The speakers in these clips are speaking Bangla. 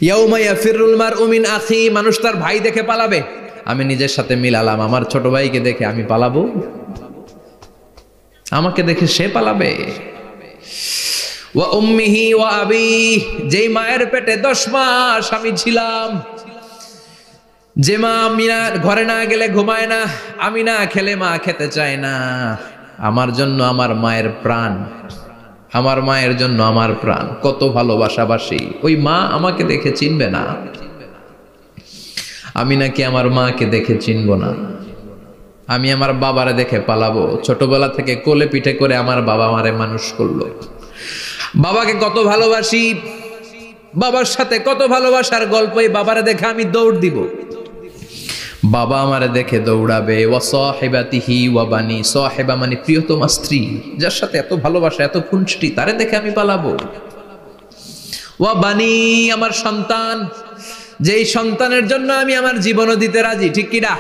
ইয়াউমা ইয়াফিরুল মারউ মিন আখি, মানুষ তার ভাই দেখে পালাবে। আমি নিজের সাথে মিলালাম, আমার ছোট ভাইকে দেখে আমি পালাবো? আমাকে দেখে সে পালাবে? ওয়া উম্মিহি ওয়া আবি, যেই মায়ের পেটে 10 মাস আমি ছিলাম, যে মা আমি না ঘরে না গেলে ঘুমায় না, আমি না খেলে মা খেতে চায় না, আমার জন্য আমার মায়ের প্রাণ, আমার মায়ের জন্য আমার প্রাণ, কত ভালোবাসাবাসী। ওই মা আমাকে দেখে চিনবে না, আমি নাকি আমার মাকে দেখে চিনব না। আমি আমার বাবারে দেখে পালাবো। ছোটবেলা থেকে কোলে পিঠে করে আমার বাবা আমারে মানুষ করলো, বাবাকে কত ভালোবাসি, বাবার সাথে কত ভালোবাসার গল্প, এই বাবারে দেখে আমি দৌড় দিব, বাবা আমারে দেখে দৌড়াবে। ওয়া সাহিবাতিহি ওয়া বানি, সাহিবা মানে প্রিয়তমা স্ত্রী, যার সাথে এত ভালোবাসা এত খুনসুটি, তারে দেখে আমি পালাবো। ওয়া বানি, আমার সন্তান, যেই সন্তানের জন্য আমি আমার জীবনও দিতে রাজি, ঠিক কিনা?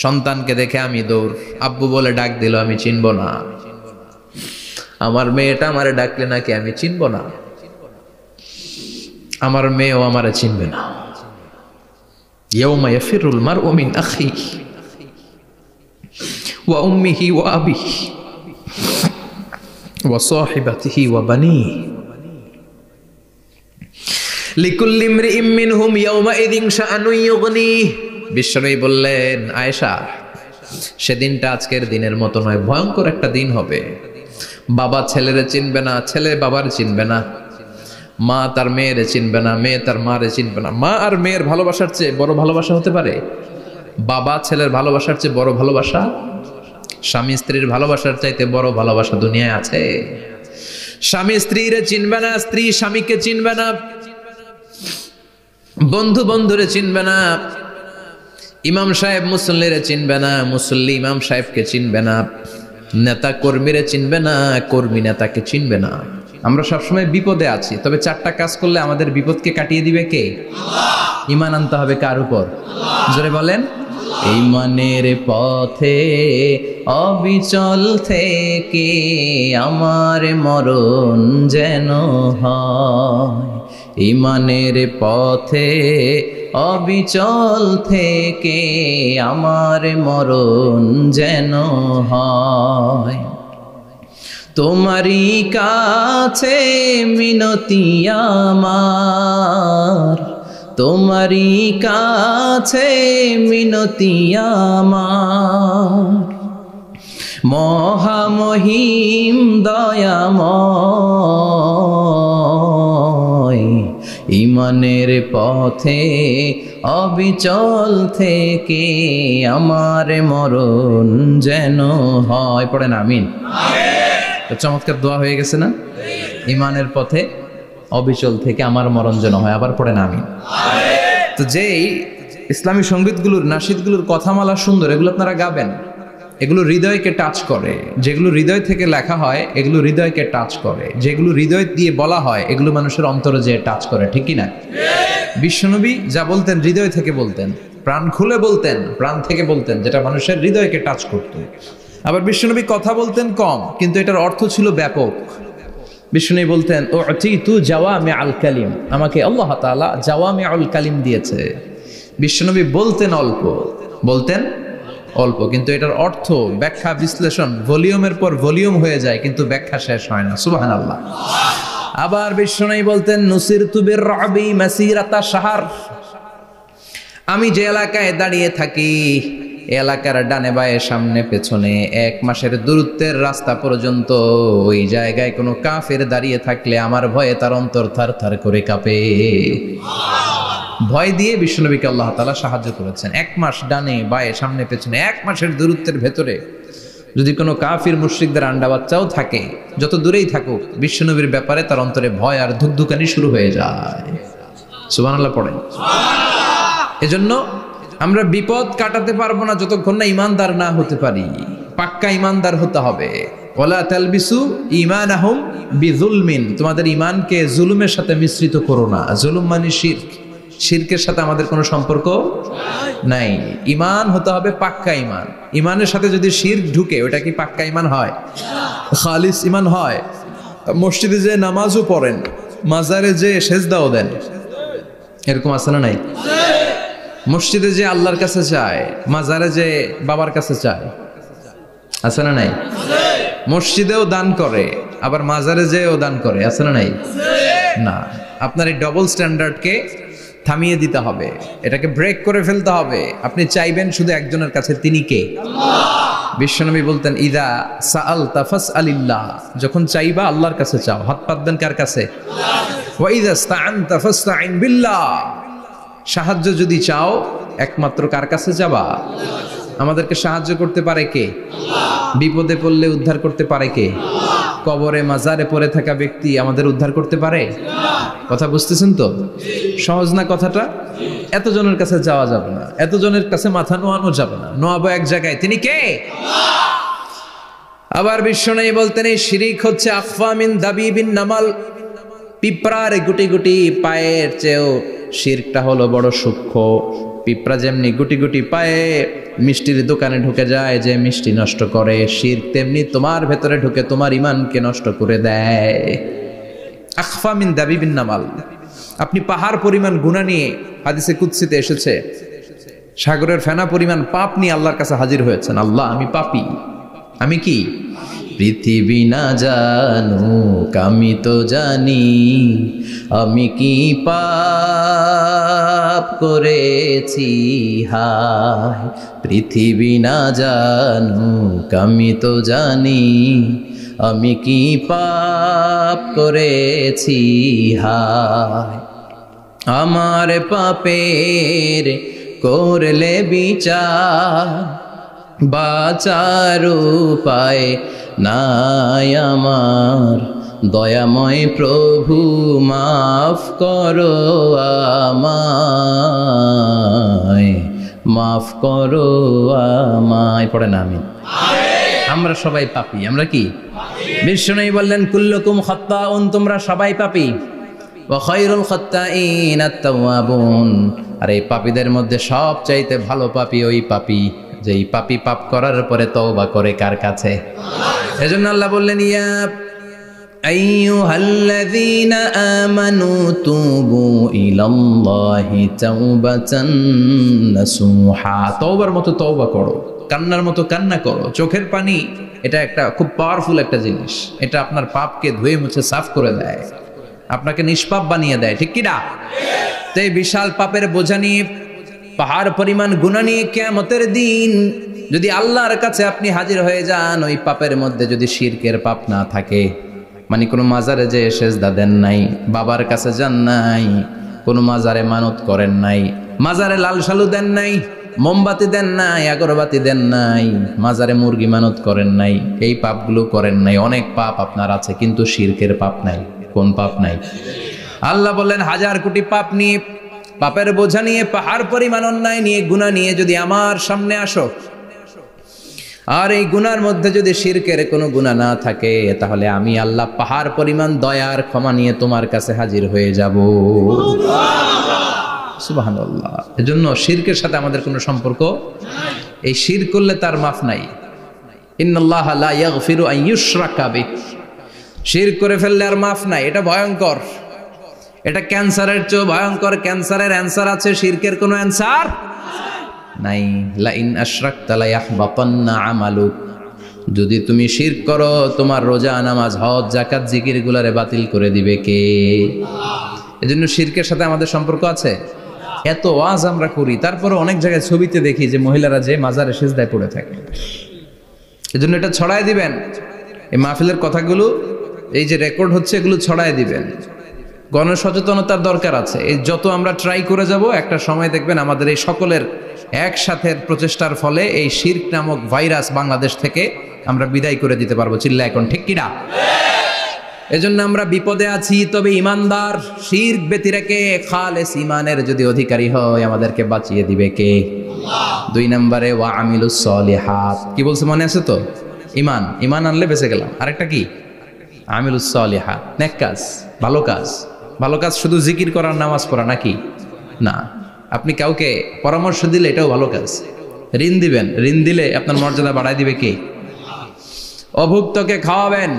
সন্তানকে দেখে আমি দৌড়। আব্বু বলে ডাক দিল, আমি চিনব না। আমার মেয়েটা আমারে ডাকলে নাকি আমি চিনব না, আমার মেয়েও আমারে চিনবে না। ইয়াউমা ইয়াফিরুল মারউ মিন আখিহি ওয়া উম্মিহি ওয়া আবিহি ওয়া সাহিবাতিহি ওয়া বানিহি লিকুল্লি ইমরিইম মিনহুম ইয়াউমাইযিন শাআনুন ইউগনিহি। বিশ্বনবী বললেন, আয়েশা, সেদিনটা আজকের দিনের মতো নয়, ভয়ঙ্কর একটা দিন হবে। বাবা ছেলেরে চিনবে না, ছেলে বাবার চিনবে না, মা তার মেয়েরে চিনবে না, মেয়ে তার মারে চিনবে না। মা আর মেয়ের ভালোবাসার চেয়ে বড় ভালোবাসা হতে পারে? বাবা ছেলের ভালোবাসার চেয়ে বড় ভালোবাসা? স্বামী স্ত্রীর ভালোবাসার চাইতে বড় ভালোবাসা দুনিয়ায় আছে? স্বামী স্ত্রীরে চিনবে না, স্ত্রী স্বামীকে চিনবে না, বন্ধু বন্ধুরে চিনবে না, ইমাম সাহেব মুসল্লিরে চিনবে না, মুসল্লি ইমাম সাহেবকে চিনবে না, নেতা কর্মীরে চিনবে না, কর্মী নেতাকে চিনবে না। আমরা সবসময় বিপদে আছি, তবে 4টা কাজ করলে আমাদের বিপদকে কাটিয়ে দিবে কে? আল্লাহ। ঈমান আনতে হবে কার উপর? জোরে বলেন। ঈমানের পথে অবিচল থেকে আমার মরণ যেন হয়, ঈমানের পথে অবিচল থেকে আমার মরণ যেন হয়। তোমারই কাছে মিনতি আমার, তোমারই কাছে মিনতি আমার, মহামহিম দয়াময়, ঈমানের পথে অবিচল থেকে আমার মরণ যেন হয়। পড়েন আমিন। চমৎকার দোয়া হয়ে গেছে না? ঈমানের পথে অবিচল থেকে আমার মরণ যেন হয়। আবার পড়েন আমিন। তো যেই ইসলামী সঙ্গীতগুলোর নাশিদগুলোর কথামালা সুন্দর, এগুলো আপনারা গাবেন, এগুলো হৃদয়কে টাচ করে। যেগুলো হৃদয় থেকে লেখা হয় এগুলো হৃদয়কে টাচ করে, যেগুলো হৃদয় দিয়ে বলা হয় এগুলো মানুষের অন্তরে যে টাচ করে, ঠিক কি না? বিশ্বনবী যা বলতেন হৃদয় থেকে বলতেন, প্রাণ খুলে বলতেন, প্রাণ থেকে বলতেন, যেটা মানুষের হৃদয়কে টাচ করত। আবার বিশ্বনবী কথা বলতেন কম, কিন্তু এটার অর্থ ছিল ব্যাপক। বিশ্বনবী বলতেন, উতিতু জাওয়ামিআল কালিম, আমাকে আল্লাহ তাআলা জাওয়ামিউল কালিম দিয়েছে। বিশ্বনবী বলতেন অল্প, বলতেন অল্প, কিন্তু এটার অর্থ ব্যাখ্যা বিশ্লেষণ ভলিউমের পর ভলিউম হয়ে যায়, কিন্তু ব্যাখ্যা শেষ হয় না। সুবহানাল্লাহ। আবার বিশ্বনবী বলতেন, নুসিরতু বিররবি মাসিরাতা শাহর, আমি যে এলাকায় দাঁড়িয়ে থাকি এলাকার ডানে বায়ে সামনে পেছনে 1 মাসের দূরত্বের রাস্তা পর্যন্ত ওই জায়গায় কোনো কাফের দাঁড়িয়ে থাকলে আমার ভয়ে তার অন্তর থার থার করে কাঁপে। ভয় দিয়ে বিশ্বনবীকে আল্লাহ তাআলা সাহায্য করেছেন। 1 মাস ডানে বায়ে সামনে পেছনে 1 মাসের দূরত্বের ভেতরে যদি কোনো কাফির মুশরিকদের আন্ডা বাচ্চাও থাকে, যত দূরেই থাকুক, বিশ্বনবীর ব্যাপারে তার অন্তরে ভয় আর ধুকধুকানি শুরু হয়ে যায়। সুবহানাল্লাহ পড়েন। এজন্য আমরা বিপদ কাটাতে পারবো না যতক্ষণ না ঈমানদার না হতে পারি। পাক্কা ঈমানদার হতে হবে। ওয়ালা তালবিসু ঈমানাহুম বিযুলমিন, তোমাদের ঈমানকে জুলুমের সাথে মিশ্রিত করো না। জুলুম মানে শিরক, শিরকের সাথে আমাদের কোনো সম্পর্ক নাই। ঈমান হতে হবে পাক্কা ঈমান। ঈমানের সাথে যদি শিরক ঢুকে ওটা কি পাক্কা ঈমান হয়? খালিস ঈমান হয়? মসজিদে যে নামাজও পড়েন, মাজারে যে সেজদাও দেন, এরকম আছে না নাই? মসজিদে যে আল্লাহর কাছে যায়, মাজারে যে বাবার কাছে যায়, আছে না নাই? মসজিদেও দান করে, আবার মাজারে যেও দান করে, আছে না নাই? না, আপনার এই ডবল স্ট্যান্ডার্ডকে থামিয়ে দিতে হবে, এটাকে ব্রেক করে ফেলতে হবে। আপনি চাইবেন শুধু একজনের কাছে, তিনি কে? বিশ্বনবী বলতেন, ইদা সাআলতা ফাসআলিল্লাহ, যখন চাইবা আল্লাহর কাছে চাও। হাত পাত দেন কার কাছে? ওয়া ইদা ইসতাআনতা ফাসতাইন বিল্লাহ, সাহায্য যদি চাও একমাত্র কার কাছে যাবা? আমাদেরকে সাহায্য করতে পারে কে? বিপদে পড়লে উদ্ধার করতে পারে কে? কবরে মাজারে পড়ে থাকা ব্যক্তি আমাদের উদ্ধার করতে পারে? কথা বুঝতেছেন তো? সহজ না কথাটা? এতজনের কাছে যাওয়া যাবে না, এতজনের কাছে মাথা নোয়ানো যাবে না, নোয়াবো এক জায়গায়, তিনি কে? আবার বিশ্বনবী বলতেন, এই শিরিক হচ্ছে আখফা মিন দাবিবিন নামাল, পিঁপড়ার গুটি গুটি পায়ের চেয়েও শিরকটা হলো বড় সূক্ষ্ম। পিঁপড়া যেমনি গুটি গুটি পায়ে মিষ্টির দোকানে ঢুকে যায়, যে মিষ্টি নষ্ট করে, শিরক তেমনি তোমার ভেতরে ঢুকে তোমার ঈমানকে নষ্ট করে দেয়। আখফা মিন দাবিবিন নামাল। আপনি পাহাড় পরিমাণ গুনাহ নিয়ে, হাদিসে কুদসিতে এসেছে, সাগরের ফেনা পরিমাণ পাপ নিয়ে আল্লাহর কাছে হাজির হয়েছেন। আল্লাহ, আমি পাপী, আমি কি? পৃথিবী না জানুক আমি তো জানি, আমি কি পাপ করেছি হায়। পৃথিবী না জানুক আমি তো জানি, আমি কি পাপ করেছি হায়। আমার পাপের করলে বিচার, বাঁচার উপায় নাই আমার। দয়াময় প্রভু মাফ করো আমায়, মাফ করো আমায়। পড়েন আমিন। আমরা সবাই পাপী। আমরা কি? বিশ্বনবী বললেন, কুল্লুকুম খাত্তাউন, তোমরা সবাই পাপী। ওয়া খায়রুল খাত্তাইন আত-তাওয়াবুন, আর এই পাপীদের মধ্যে সবচাইতে ভালো পাপী ওই পাপী যেই পাপী পাপ করার পরে তওবা করে কার কাছে? এজন্য আল্লাহ বললেন, ইয়া আইয়ুহাল্লাযীনা আমানু তুবু ইলাল্লাহি তাওবাতান নাসুহা, তওবার মতো তওবা করো, কান্নার মতো কান্না করো। চোখের পানি এটা একটা খুব পাওয়ারফুল একটা জিনিস, এটা আপনার পাপকে ধুয়ে মুছে সাফ করে দেয়, আপনাকে নিষ্পাপ বানিয়ে দেয়, ঠিক কি না? তো এই বিশাল পাপের বোঝা নিয়ে, পাহাড় পরিমাণ গুনাহ নিয়ে কিয়ামতের দিন যদি আল্লাহর কাছে আপনি হাজির হয়ে যান, ওই পাপের মধ্যে যদি শিরকের পাপ না থাকে, মানে কোনো মাজারে যে সেজদা দেন নাই, বাবার কাছে যান নাই, কোনো মাজারে মানত করেন নাই, মাজারে লাল শালু দেন নাই, মোমবাতি দেন নাই, আগরবাতি দেন নাই, মাজারে মুরগি মানত করেন নাই, এই পাপগুলো করেন নাই, অনেক পাপ আপনার আছে, কিন্তু শিরকের পাপ নাই। কোন পাপ নাই? আল্লাহ বললেন, হাজার কোটি পাপ নিয়ে, পাপের বোঝা নিয়ে, পাহাড় পরিমাণ অন্যায় নিয়ে, গুনাহ নিয়ে যদি আমার সামনে আসো, আর এই গুনার মধ্যে যদি শিরকের কোনো গুনাহ না থাকে, তাহলে আমি আল্লাহ পাহাড় পরিমাণ দয়ার ক্ষমা নিয়ে তোমার কাছে হাজির হয়ে যাব। সুবহানাল্লাহ। এজন্য শিরকের সাথে আমাদের কোনো সম্পর্ক, এই শিরক করলে তার মাফ নাই। ইন্নাল্লাহা লা ইয়াগফিরু আন ইউশরাকা বিহি, শিরক করে ফেললে আর মাফ নাই। এটা ভয়ঙ্কর, এটা ক্যান্সারের চেয়ে ভয়ঙ্কর। ক্যান্সারের অ্যান্সার আছে, শিরকের কোনো অ্যান্সার নাই। লা ইন আশরাকতা লা ইয়াহবাতান্না আমালুক, যদি তুমি শিরক করো, তোমার রোজা, নামাজ, হজ, যাকাত, জিকির গুলারে বাতিল করে দিবে কে? এজন্য শিরকের সাথে আমাদের সম্পর্ক আছে। এত ওয়াজ আমরা করি, তারপরে অনেক জায়গায় ছবিতে দেখি যে মহিলারা যে মাজারে সিজদায় পড়ে থাকে। এজন্য এটা ছড়ায় দিবেন, এই মাহফিলের কথাগুলো এই যে রেকর্ড হচ্ছে, এগুলো ছড়ায় দিবেন। গণসচেতনতার দরকার আছে। এই যত আমরা ট্রাই করে যাব, একটা সময় দেখবেন আমাদের এই সকলের একসাথে প্রচেষ্টার ফলে এই শিরক নামক ভাইরাস বাংলাদেশ থেকে আমরা বিদায় করে দিতে পারবো। চিল্লা এখন, ঠিক কিনা? এজন্য আমরা বিপদে আছি, তবে ইমানদার, শিরক ব্যতি রেখে খালেস ইমানের যদি অধিকারী হয়, আমাদেরকে বাঁচিয়ে দিবে কে? দুই নম্বরে ওয়া আমিলুস সলিহাত। কি বলছে মনে আছে তো? ইমান, ইমান আনলে বেঁচে গেলাম। আরেকটা কি? আমিলুস সলিহাত, নেক কাজ, ভালো কাজ। ভালো কাজ শুধু জিকির করার, নামাজ পড়া নাকি? না। আপনি কাউকে পরামর্শ দিলে এটাও ভালো কাজ। ঋণ দিবেন, ঋণ দিলে আপনার মর্যাদা বাড়ায় দিবে কে? অভুক্তকে খাওয়াবেন,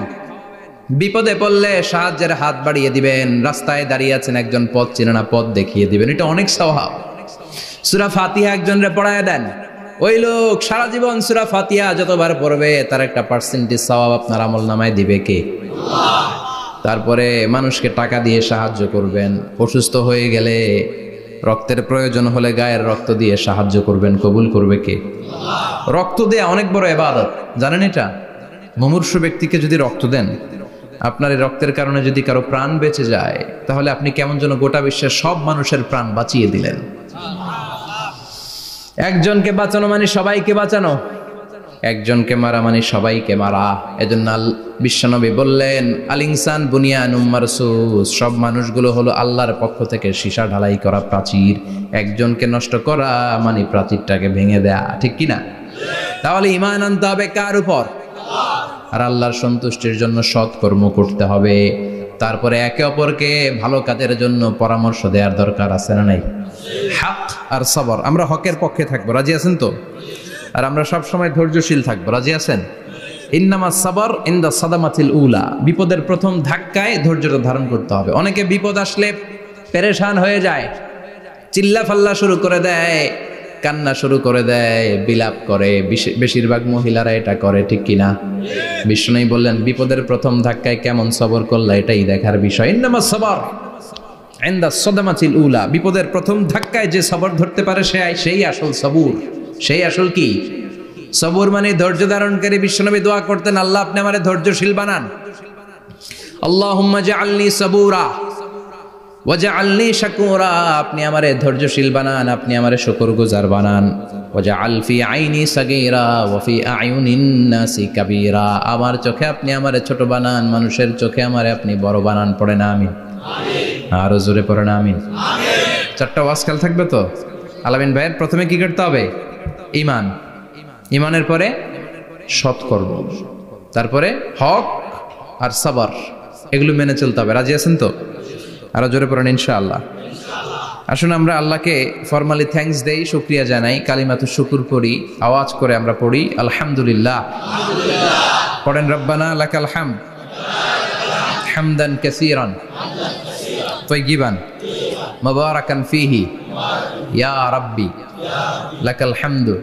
বিপদে পড়লে সাহায্যের হাত বাড়িয়ে দিবেন। রাস্তায় দাঁড়িয়ে আছেন, একজন পথ চেনে না, পথ দেখিয়ে দিবেন, এটা অনেক সওয়াব। সূরা ফাতিহা একজনরে পড়ায় দেন, ওই লোক সারা জীবন সূরা ফাতিহা যতবার পড়বে তার একটা পার্সেন্টেজ সওয়াব আপনার আমলনামায় দিবে কে? আল্লাহ। তারপরে মানুষকে টাকা দিয়ে সাহায্য করবেন, অসুস্থ হয়ে গেলে রক্তের প্রয়োজন হলে গায়ের রক্ত দিয়ে সাহায্য করবেন, কবুল করবে কে? আল্লাহ। রক্ত দেয়া অনেক বড় ইবাদত, জানেন এটা? মুমূর্ষু ব্যক্তিকে যদি রক্ত দেন, আপনার এই রক্তের কারণে যদি কারো প্রাণ বেঁচে যায়, তাহলে আপনি কেমন যেন গোটা বিশ্বের সব মানুষের প্রাণ বাঁচিয়ে দিলেন। একজনকে বাঁচানো মানে সবাইকে বাঁচানো, একজনকে মারা মানে সবাইকে মারা। এজন্য বিশ্বনবী বললেন, আল ইনসান বুনিয়ানুম মারসুস, সব মানুষগুলো হলো আল্লাহর পক্ষ থেকে সীসা ঢালাই করা প্রাচীর। একজনকে নষ্ট করা মানে প্রাচীরটাকে ভেঙে দেয়া, ঠিক কিনা? তাহলে ঈমান আনতে হবে কার উপর? আর আল্লাহর সন্তুষ্টির জন্য সৎ কর্ম করতে হবে। তারপরে একে অপরকে ভালো কাজের জন্য পরামর্শ দেওয়ার দরকার আছে না নাই? হক আর সবর, আমরা হকের পক্ষে থাকবো, রাজি আছেন তো? আর আমরা সব সময় ধৈর্যশীল থাকবো, রাজি আছেন? ইন্নামাস সাবর ইনদা সাদামাতিল উলা, বিপদের প্রথম ধাক্কায় ধৈর্যটা ধারণ করতে হবে। অনেকে বিপদ আসলে পেরেশান হয়ে যায়, চিল্লা ফাল্লা শুরু করে দেয়, কান্না শুরু করে দেয়, বিলাপ করে। বেশিরভাগ মহিলারা এটা করে, ঠিক কিনা? বিষ্ণু বললেন, বিপদের প্রথম ধাক্কায় কেমন সবর করলা এটাই দেখার বিষয়। ইন্নামাস সাবর ইনদা সাদামাতিল উলা, বিপদের প্রথম ধাক্কায় যে সবর ধরতে পারে সেই আসল সবুর, সেই আসল কি সবুর মানে ধৈর্য ধারণকারী। বিশ্বনবী দোয়া করতেন, আল্লাহ আপনি আমারে ধৈর্যশীল বানান। আল্লাহুম্মা জাআলনি সাবুরা ওয়াজআলনি শাকুরা, আপনি আমারে ধৈর্যশীল বানান, আপনি আমারে শুকরগুজার বানান। ওয়াজআল ফি আইনি সাগীরা ওয়া ফি আয়ুনিন নাসি কাবীরা, আমার চোখে আপনি আমারে ছোট বানান, মানুষের চোখে আমারে আপনি বড় বানান। পড়ে না আমিন? আমিন। আরো জোরে পড়ে না আমিন? আমিন। চারটা ওয়াজ কাল থাকবে তো? আলামিন ভাইয়ের প্রথমে কি করতে হবে? ঈমান। ঈমানের পরে সৎকর্ম, তারপরে হক আর সবর, এগুলো মেনে চলতে হবে। রাজি আছেন তো? আরো জোরে পড়েন ইনশাআল্লাহ। আসুন আমরা আল্লাহকে ফরমালি থ্যাঙ্কস দেই, শুকরিয়া জানাই, কালিমাতু শুকুর পড়ি, আওয়াজ করে আমরা পড়ি আলহামদুলিল্লাহ। পড়েন রব্বানা লাকাল হামদ হামদান কাসীরান তাইয়িবান মুবারাকান ফীহি ইয়া রাব্বি লাকাল হামদু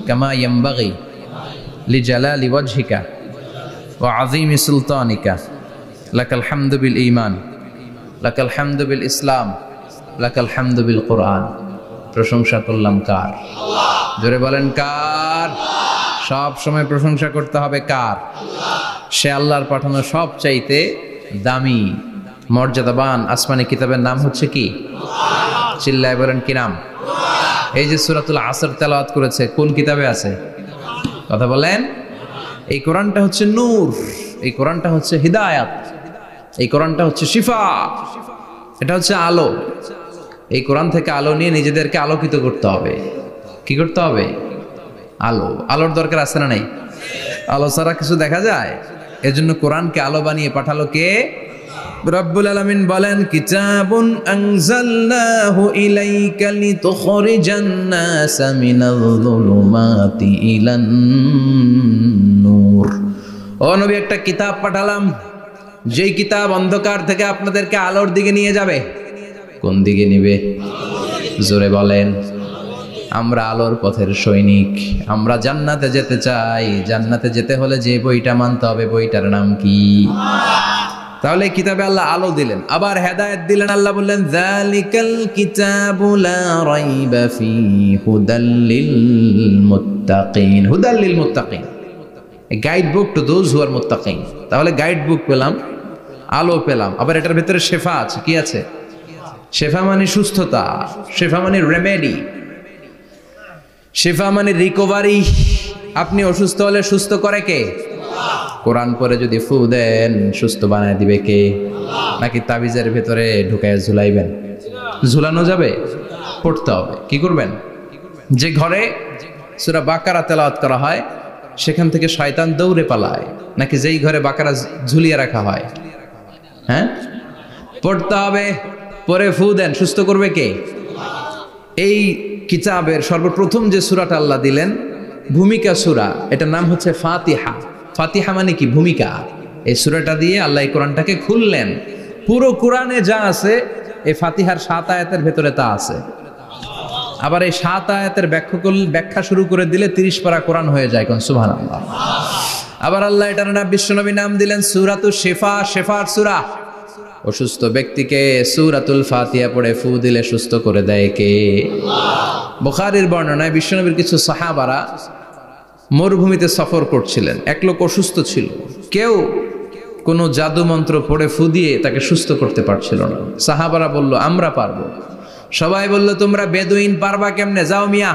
কামা ইয়ানবাগি লিজালালি ওয়াজহিকা ওয়া আযীমি সুলতানিকা লাকাল হামদু বিল ঈমান লাকাল হামদু বিল ইসলাম লাকাল হামদু বিল কোরআন। প্রশংসা করলাম কার? আল্লাহ। জোরে বলেন কার? সব সময় প্রশংসা করতে হবে কার? আল্লাহ। সে আল্লাহর পাঠানো সব চাইতে দামি মর্যাদাবান আসমানি কিতাবের নাম হচ্ছে কি? কোরআন। চিল্লায় বলেন কি নাম? কোরআন। এই যে সূরাতুল আসর তেলাওয়াত করেছে, কোন কিতাবে আছে? কথা বলেন। এই কোরআনটা হচ্ছে নূর, এই কোরআনটা হচ্ছে হিদায়াত, এই কোরআনটা হচ্ছে শিফা, এটা হচ্ছে আলো। এই কোরআন থেকে আলো নিয়ে নিজেদেরকে আলোকিত করতে হবে। কি করতে হবে? আলো। আলোর দরকার আছে না নাই? আলো ছাড়া কিছু দেখা যায়? এজন্য কোরআনকে আলো বানিয়ে পাঠালো কে? রব্বুল আলামিন বলেন, কিতাবুন আনজালনাহু ইলাইকা লিতুখরিজান নাসা মিনাল যুলুমাতি ইলান নূর। ও নবী, একটা কিতাব পাঠালাম, যেই কিতাব অন্ধকার থেকে আপনাদেরকে আলোর দিকে নিয়ে যাবে। কোন দিকে নিবে? জোরে বলেন। আমরা আলোর পথের সৈনিক, আমরা জান্নাতে যেতে চাই। জান্নাতে যেতে হলে যে বইটা মানতে হবে, বইটার নাম কি? তাহলে কিতাবে আল্লাহ আলো দিলেন, আবার হেদায়েত দিলেন। আল্লাহ বললেন, যালিকাল কিতাবু লা রাইবা ফীহি হুদাল লিল মুত্তাকিন। হুদাল লিল মুত্তাকিন, a guide book to those who are muttaqin। তাহলে গাইড বুক পেলাম, আলো পেলাম, আবার এটার ভিতরে শেফা আছে। কি আছে? শেফা মানে সুস্থতা, শেফা মানে রেমেডি, শেফা মানে রিকভারি। আপনি অসুস্থ হলে সুস্থ করে কে? কোরআন পরে যদি ফু দেন, সুস্থ বানায় দিবে কে? নাকি তাবিজের ভেতরে ঢুকায় ঝুলাইবেন? ঝুলানো যাবে? পড়তে হবে। কি করবেন? যে ঘরে সূরা বাকারা তেলাওয়াত করা হয় সেখান থেকে শয়তান দৌড়ে পালায়, নাকি যেই ঘরে বাকারা ঝুলিয়ে রাখা হয়? হ্যাঁ, পড়তে হবে। পরে ফু দেন, সুস্থ করবে কে? এই কিতাবের সর্বপ্রথম যে সূরাটা আল্লাহ দিলেন, ভূমিকা সূরা, এটার নাম হচ্ছে ফাতিহা। ফাতিহা মানে কি? ভূমিকা। এই সূরাটা দিয়ে আল্লাহ এই কোরআনটাকে খুললেন। পুরো কোরআনে যা আছে এই ফাতিহার 7 আয়াতের ভেতরে তা আছে। আবার এই 7 আয়াতের ব্যাখ্যা শুরু করে দিলে 30 পারা কোরআন হয়ে যায়। কোন সুবহানাল্লাহ। আবার আল্লাহ এটার নাম বিশ্বনবী নাম দিলেন সূরাতুশ শিফা, শেফার সূরা। অসুস্থ ব্যক্তিকে সূরাতুল ফাতিহা পড়ে ফু দিলে সুস্থ করে দেয় কে? বুখারীর বর্ণনায় বিশ্বনবীর কিছু সাহাবারা মরুভূমিতে সফর করছিলেন। এক লোক অসুস্থ ছিল, কেউ কোনো জাদু মন্ত্র পড়ে ফু দিয়ে তাকে সুস্থ করতে পারছিল না। সাহাবারা বলল আমরা পারবো। সবাই বলল তোমরা বেদুইন, পারবা কেমনে, যাও মিয়া।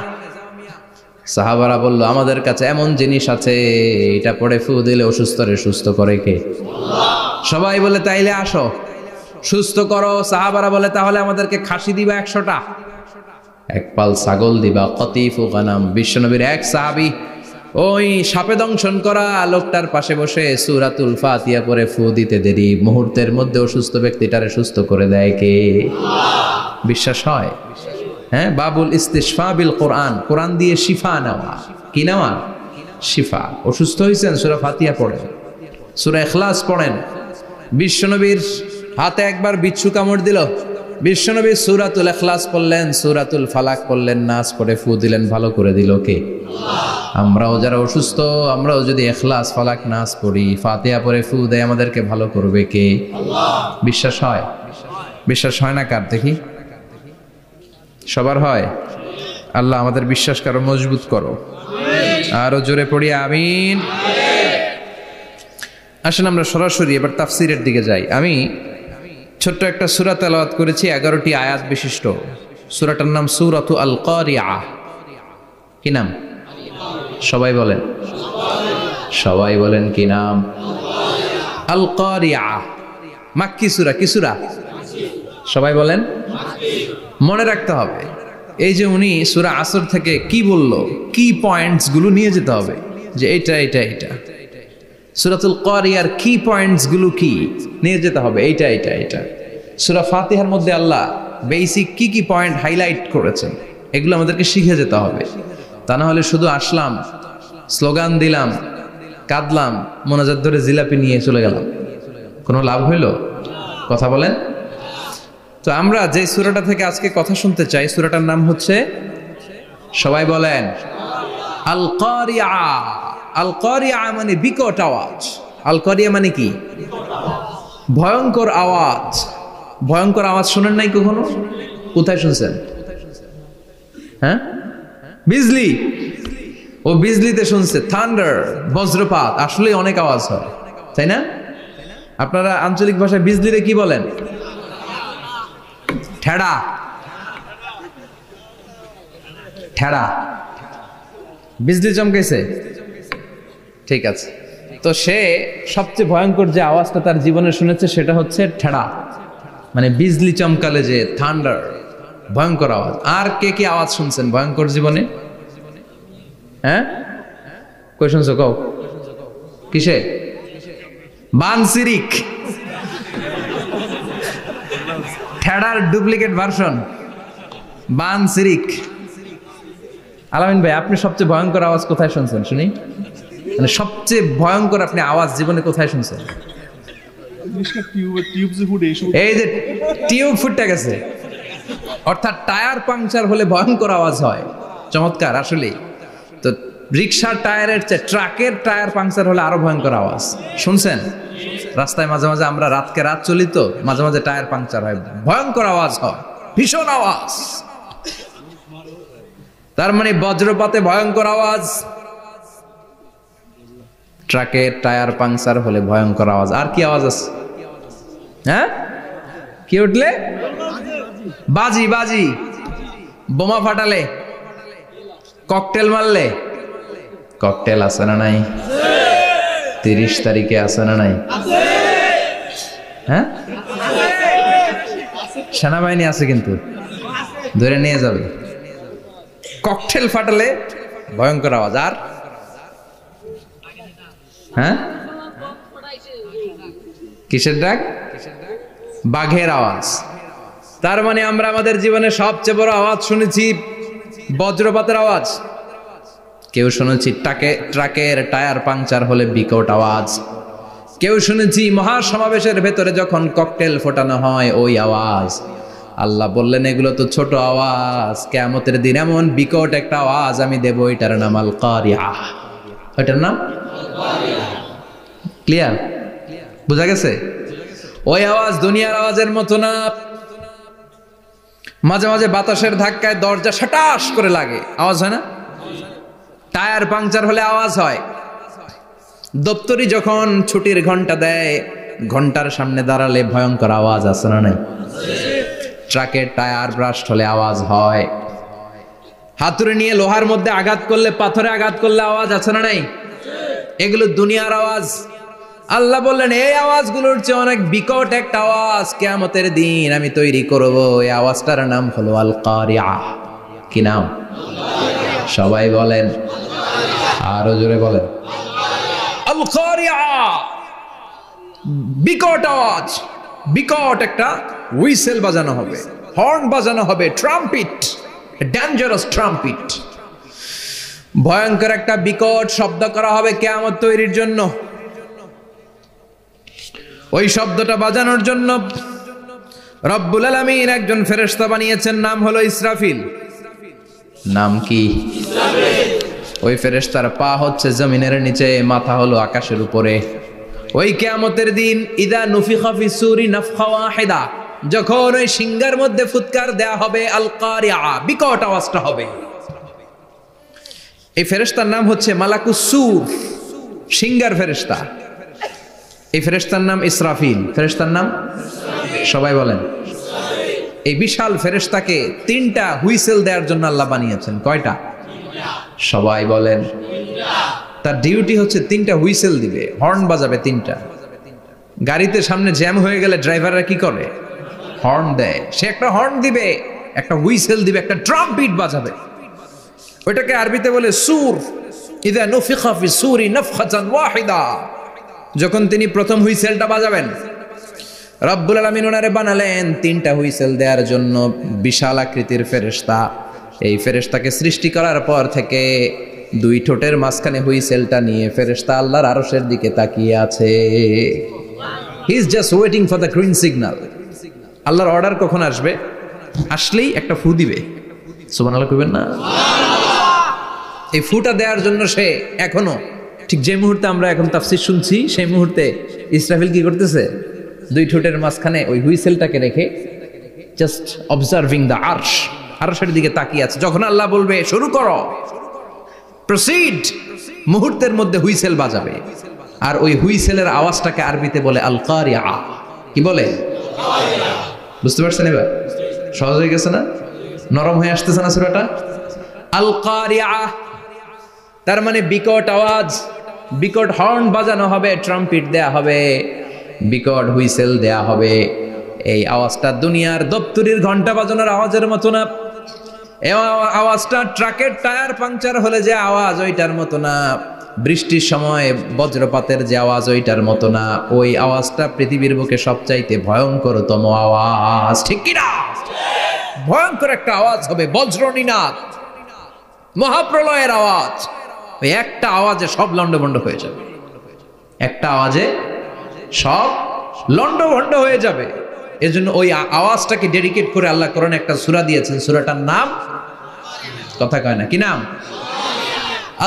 সাহাবারা বলল আমাদের কাছে এমন জিনিস আছে, এটা পড়ে ফু দিলে অসুস্থরে সুস্থ করে কে? সবাই বলে তাইলে আসো সুস্থ করো। সাহাবারা বলে তাহলে আমাদেরকে খাসি দিবা 100টা, এক পাল ছাগল দিবা, কতিফু গানাম। বিশ্বনবীর এক সাহাবী ওই সাপে দংশন করা লোকটার পাশে বসে সূরাতুল ফাতিহা পড়ে ফু দিতে দেরি মুহূর্তের মধ্যে অসুস্থ ব্যক্তিটারে সুস্থ করে দেয় কে? বিশ্বাস হয়? হ্যাঁ, বাবুল ইস্তিশফা বিল কোরআন, কোরআন দিয়ে শিফা নেওয়া। কি নেওয়া? শিফা। অসুস্থ হয়েছেন, সূরা ফাতিহা পড়েন, সূরা ইখলাস পড়েন। বিশ্বনবীর হাতে একবার বিচ্ছু কামড় দিল, বিশ্বনবী সূরাতুল ইখলাস পড়লেন, সূরাতুল ফালাক পড়লেন, নাস পড়ে ফু দিলেন, ভালো করে দিল কে? আমরাও যারা অসুস্থ, আমরাও যদি ইখলাস ফালাক নাস পড়ি, ফাতিহা পড়ে ফু দেয়, আমাদেরকে ভালো করবে কে? বিশ্বাস হয়? বিশ্বাস হয় না কার? দেখি সবার হয়? আল্লাহ আমাদের বিশ্বাস করো, মজবুত করো। আরো জোরে পড়ি আমিন। আসেন আমরা সরাসরি এবার তাফসিরের দিকে যাই। আমি ছোট্ট একটা সূরা তেলাওয়াত করেছি, 11টি আয়াত বিশিষ্ট। সূরাটার নাম সূরাতু আল কারিআ। কি নাম? সবাই বলেন, সবাই বলেন কি নাম? আল কারিআ। মাক্কি সূরা। কি সূরা? সবাই বলেন। মনে রাখতে হবে এই যে উনি সূরা আসর থেকে কি বলল, কি পয়েন্টস গুলো নিয়ে যেতে হবে, যে এটা এটা এটা। সূরাতুল কারিয়ার কি পয়েন্টস গুলো কি নিয়ে যেতে হবে, এইটা এটা এটা। সূরা ফাতিহার মধ্যে আল্লাহ বেসিক কি কি পয়েন্ট হাইলাইট করেছেন, এগুলো আমাদেরকে শিখে যেতে হবে। তা না হলে শুধু আসলাম, স্লোগান দিলাম, কাঁদলাম, মোনাজাত ধরে জিলাপি নিয়ে চলে গেলাম, কোনো লাভ হইল? কথা বলেন। তো আমরা যে সূরাটা থেকে আজকে কথা শুনতে চাই, সূরাটার নাম হচ্ছে, সবাই বলেন, আল কারিআ। আল কারিআ মানে বিকট আওয়াজ। আল কারিআ মানে কি? ভয়ঙ্কর আওয়াজ। ভয়ঙ্কর আওয়াজ শুনেন নাই কখনো? কোথায় শুনছেন? হ্যাঁ, বিজলি। ও বিজলিতে শুনছে, থান্ডার, বজ্রপাত। আসলে অনেক আওয়াজ হয়, তাই না? আপনারা আঞ্চলিক ভাষায় বিজলিতে কি বলেন? ঠেড়া। ঠেড়া। বিজলি চমকেছে, ঠিক আছে। তো সে সবচেয়ে ভয়ঙ্কর যে আওয়াজটা তার জীবনে শুনেছে সেটা হচ্ছে ঠেড়া, মানে বিজলি চমকালে যে থান্ডার, ভয়ঙ্কর আওয়াজ। আর কে কি আওয়াজ শুনছেন ভয়ঙ্কর জীবনে? হ্যাঁ, কই শুনছো? কও। কিসে? বানসিরিক। ঠেড়ার ডুপ্লিকেট ভার্সন বানসিরিক। আলামিন ভাই, আপনি সবচেয়ে ভয়ঙ্কর আওয়াজ কোথায় শুনছেন শুনি? মানে সবচেয়ে ভয়ঙ্কর আপনি আওয়াজ জীবনে কোথায় শুনছেন? এই যে টিউব ফুটে গেছে, অর্থাৎ টায়ার পাংচার হলে ভয়ঙ্কর আওয়াজ হয়। চমৎকার। আসলে তো রিক্সার টায়ারের চেয়ে ট্রাকের টায়ার পাংচার হলে আরো ভয়ঙ্কর আওয়াজ। শুনছেন? রাস্তায় মাঝে মাঝে আমরা রাতকে রাত চলি, তো মাঝে মাঝে টায়ার পাংচার হয়, ভয়ঙ্কর আওয়াজ হয়, ভীষণ আওয়াজ। তার মানে বজ্রপাতে ভয়ঙ্কর আওয়াজ, ট্রাকের টায়ার পাংচার হলে ভয়ঙ্কর আওয়াজ। আর কি আওয়াজ আছে? হ্যাঁ, কি উঠলে? বাজি। বাজি। বোমা ফাটালে, ককটেল মারলে। ককটেল আছে না নাই? 30 তারিখে আছে না নাই? হ্যাঁ, সেনাবাহিনী আছে, কিন্তু ধরে নিয়ে যাবে। ককটেল ফাটালে ভয়ঙ্কর আওয়াজ। আর হ্যাঁ, কিসের ডাক? বাঘের আওয়াজ। তার মানে আমরা আমাদের জীবনে সবচেয়ে বড় আওয়াজ শুনেছি বজ্রপাতের আওয়াজ। কেউ শুনেছি ট্রাকের টায়ার পাংচার হলে বিকট আওয়াজ। কেউ শুনেছি মহাসমাবেশের ভেতরে যখন ককটেল ফোটানো হয় ওই আওয়াজ। আল্লাহ বললেন এগুলো তো ছোট আওয়াজ, কিয়ামতের দিন এমন বিকট একটা আওয়াজ আমি দেব, এটার নাম আল কারিআহ। এটার নাম ক্লিয়ার? বুঝা গেছে? ওই আওয়াজ দুনিয়ার আওয়াজের মতো না। মাঝে মাঝে বাতাসের ধাক্কায় দরজা সাটাস করে লাগে, আওয়াজ হয় না? টায়ার পাংচার হলে আওয়াজ হয়। দপ্তরি যখন ছুটির ঘন্টা দেয়, ঘন্টার সামনে দাঁড়ালে ভয়ঙ্কর আওয়াজ আছে না নাই? ট্রাকের টায়ার ব্রাস্ট হলে আওয়াজ হয়। হাতুড়ি নিয়ে লোহার মধ্যে আঘাত করলে, পাথরে আঘাত করলে আওয়াজ আছে না নাই? এগুলো দুনিয়ার আওয়াজ। আল্লাহ বললেন এই আওয়াজগুলোর চেয়ে অনেক বিকট একটা আওয়াজ কিয়ামতের দিন আমি তৈরি করব। এই আওয়াজটার নাম হলো আল কারিআহ। কি নাম? সবাই বলেন, আরো জোরে বলেন, আল কারিআহ। বিকট আওয়াজ, বিকট একটা হুইসেল বাজানো হবে, হর্ন বাজানো হবে, ট্রাম্পিট, ডেঞ্জারাস ট্রাম্পিট। ভয়ঙ্কর একটা বিকট শব্দ করা হবে কিয়ামত তৈরির জন্য। ওই শব্দটা বাজানোর জন্য রব্বুল আলামিন একজন ফেরেশতা বানিয়েছেন, নাম হলো ইসরাফিল। নাম কি? ওই ফেরেশতার পা হচ্ছে জমিনের নিচে, মাথা হলো আকাশের উপরে। ওই কিয়ামতের দিন ইদা নুফিখা ফিস সূরি নাফখা ওয়াহিদা, যখন ওই সিংহার মধ্যে ফুৎকার দেয়া হবে আল কারিআহ, বিকট আওয়াজটা হবে। এই ফেরেশতার নাম হচ্ছে মালাকুস সূর, সিংহার ফেরেশতা। এই ফেরেশতার নাম ইসরাফিল। ফেরেশতার নাম সবাই বলেন। এই বিশাল ফেরেশতাকে তিনটা হুইসেল দেওয়ার জন্য আল্লাহ বানিয়েছেন। কয়টা? সবাই বলেন। তার ডিউটি হচ্ছে তিনটা হুইসেল দিবে, হর্ন বাজাবে তিনটা। গাড়িতে সামনে জ্যাম হয়ে গেলে ড্রাইভাররা কি করে? হর্ন দেয়। সে একটা হর্ন দিবে, একটা হুইসেল দিবে, একটা ট্রাম্পিট বাজাবে। ওইটাকে আরবিতে বলে সুর। ইদা নুফিখা ফিস সূরি নাফখাতান ওয়াহিদা, যখন তিনি প্রথম হুইসেলটা বাজাবেন, রব্বুল আলামিন ওনারে বানালেন তিনটা হুইসেল দেওয়ার জন্য বিশাল আকৃতির ফেরেশতা। এই ফেরেশতাকে সৃষ্টি করার পর থেকে দুই ঠোঁটের মাঝখানে হুইসেলটা নিয়ে ফেরেশতা আল্লাহর আরশের দিকে তাকিয়ে আছে। He is just waiting for the green signal. আল্লাহর অর্ডার কখন আসবে, আসলেই একটা ফু দিবে। সুবহানাল্লাহ কইবেন না? এই ফুটা দেওয়ার জন্য সে এখনো, ঠিক যে মুহূর্তে আমরা এখন তাফসীর শুনছি সেই মুহূর্তে ইসরাফিল কি করতেছে? দুই ঠোঁটের মাঝখানে ওই হুইসেলটাকে রেখে জাস্ট অবজার্ভিং দ্য আরশ, আরশের দিকে তাকিয়ে আছে। যখন আল্লাহ বলবে শুরু করো, প্রসিড, মুহূর্তের মধ্যে হুইসেল বাজাবে। আর ওই হুইসেলের আওয়াজটাকে আরবিতে বলে আল কারিআহ। কি বলে? বুঝতে পারছেন এবার? সহজ হয়ে গেছে না? নরম হয়ে আসতেছে না সূরাটা? আল কারিআহ তার মানে বিকট আওয়াজ, বিকট হর্ন বাজানো হবে, ট্রাম্পিট দেয়া হবে, বিকট হুইসেল দেয়া হবে। এই আওয়াজটা দুনিয়ার দপ্তরির ঘন্টা বাজানোর আওয়াজের মতো না। এই আওয়াজটা ট্রাকের টায়ার পাংচার হলে যে আওয়াজ ওইটার মতো না। বৃষ্টির সময় বজ্রপাতের যে আওয়াজ ওইটার মতো না। ওই আওয়াজটা পৃথিবীর বুকে সবচাইতে ভয়ঙ্করতম আওয়াজ। ঠিক কি না? ভয়ঙ্কর একটা আওয়াজ হবে, বজ্রনিনাদ, মহাপ্রলয়ের আওয়াজ। ওই একটা আওয়াজে সব লন্ডভন্ড হয়ে যাবে। একটা আওয়াজে সব লন্ডভন্ড হয়ে যাবে। এজন্য ওই আওয়াজটাকে ডেডিকেট করে আল্লাহ কোরআনে একটা সূরা দিয়েছেন। সূরাটার নাম, কথা কয় না, কি নাম?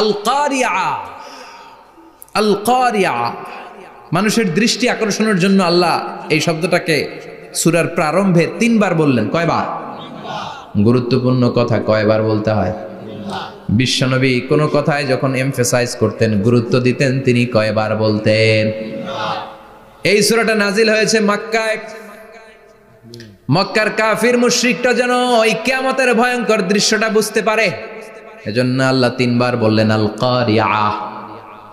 আল কারিআহ। আল কারিআহ মানুষের দৃষ্টি আকর্ষণের জন্য আল্লাহ এই শব্দটাকে সূরার প্রারম্ভে 3 বার বললেন। কয়বার? গুরুত্বপূর্ণ কথা কয়বার বলতে হয়? বিশ্বনবী কোনো কথায় যখন এমফেসাইজ করতেন, গুরুত্ব দিতেন, তিনি কয়বার বলতেন? এই সূরাটা নাজিল হয়েছে মক্কায়। মক্কার কাফির মুশরিকটা যেন ওই কিয়ামতের ভয়ঙ্কর দৃশ্যটা বুঝতে পারে, এজন্য আল্লাহ 3 বার বললেন আল কারিআহ,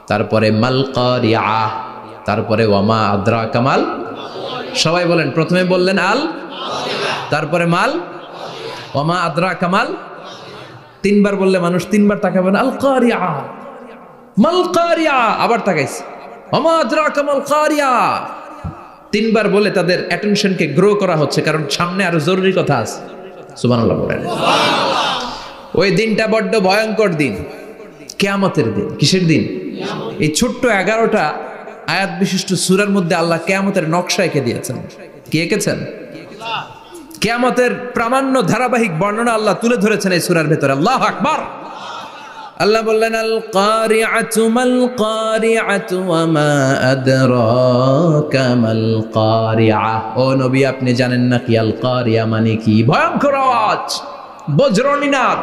তারপরে মাল কারিআহ, তারপরে ওয়ামা আদরাকা মাল। সবাই বলেন। প্রথমে বললেন আল, তারপরে মাল, ওয়ামা আদরাকা মাল। 3 বার বললে মানুষ 3 বার তাকাবেন, আল কারিআহ, মাল কারিআহ, আবার তাকাইছে, ওয়ামা আদরাকা মাল কারিআহ। 3 বার বলে তাদের অ্যাটেনশনকে গ্রো করা হচ্ছে, কারণ সামনে আরো জরুরি কথা আছে। সুবহানাল্লাহ বলেন। ওই দিনটা বড্ড ভয়ঙ্কর দিন, কিয়ামতের দিন। কিসের দিন? এই ছোট্ট 11টা আয়াত বিশিষ্ট সূরার মধ্যে আল্লাহ কিয়ামতের নকশা এঁকে দিয়েছেন। কি এঁকেছেন? কিয়ামতের প্রামাণ্য ধারাবাহিক বর্ণনা আল্লাহ তুলে ধরেছেন এই সূরার ভেতরে। আল্লাহু আকবার। আল্লাহ বললেন আল কারিআতু মাল কারিআতু ওয়া মা আদরাকা মাল কারিআ। ও নবী, আপনি জানেন না কি আল কারিআ মানে কি? ভয়ঙ্কর আওয়াজ, বজ্রনিনাদ।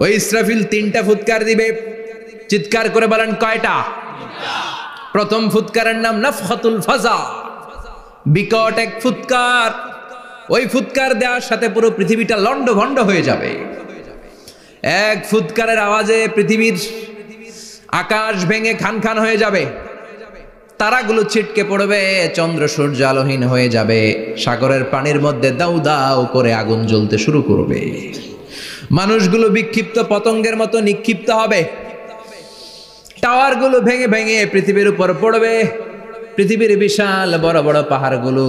ওই ইসরাফিল 3টা ফুৎকার দিবে। চিৎকার করে বলেন কয়টা? প্রথম ফুৎকারের নাম নাফখাতুল ফাজা, বিকট এক ফুৎকার। ওই ফুৎকার দেওয়ার সাথে পুরো পৃথিবীটা লন্ডভন্ড হয়ে যাবে। এক ফুৎকারের আওয়াজে পৃথিবীর আকাশ ভেঙে খান খান হয়ে যাবে, তারাগুলো ছিটকে পড়বে, চন্দ্র সূর্য আলোহীন হয়ে যাবে, সাগরের পানির মধ্যে দাউ দাউ করে আগুন জ্বলতে শুরু করবে, মানুষগুলো বিক্ষিপ্ত পতঙ্গের মতো নিক্ষিপ্ত হবে, টাওয়ারগুলো ভেঙে ভেঙে পৃথিবীর উপর পড়বে, পৃথিবীর বিশাল বড় বড় পাহাড়গুলো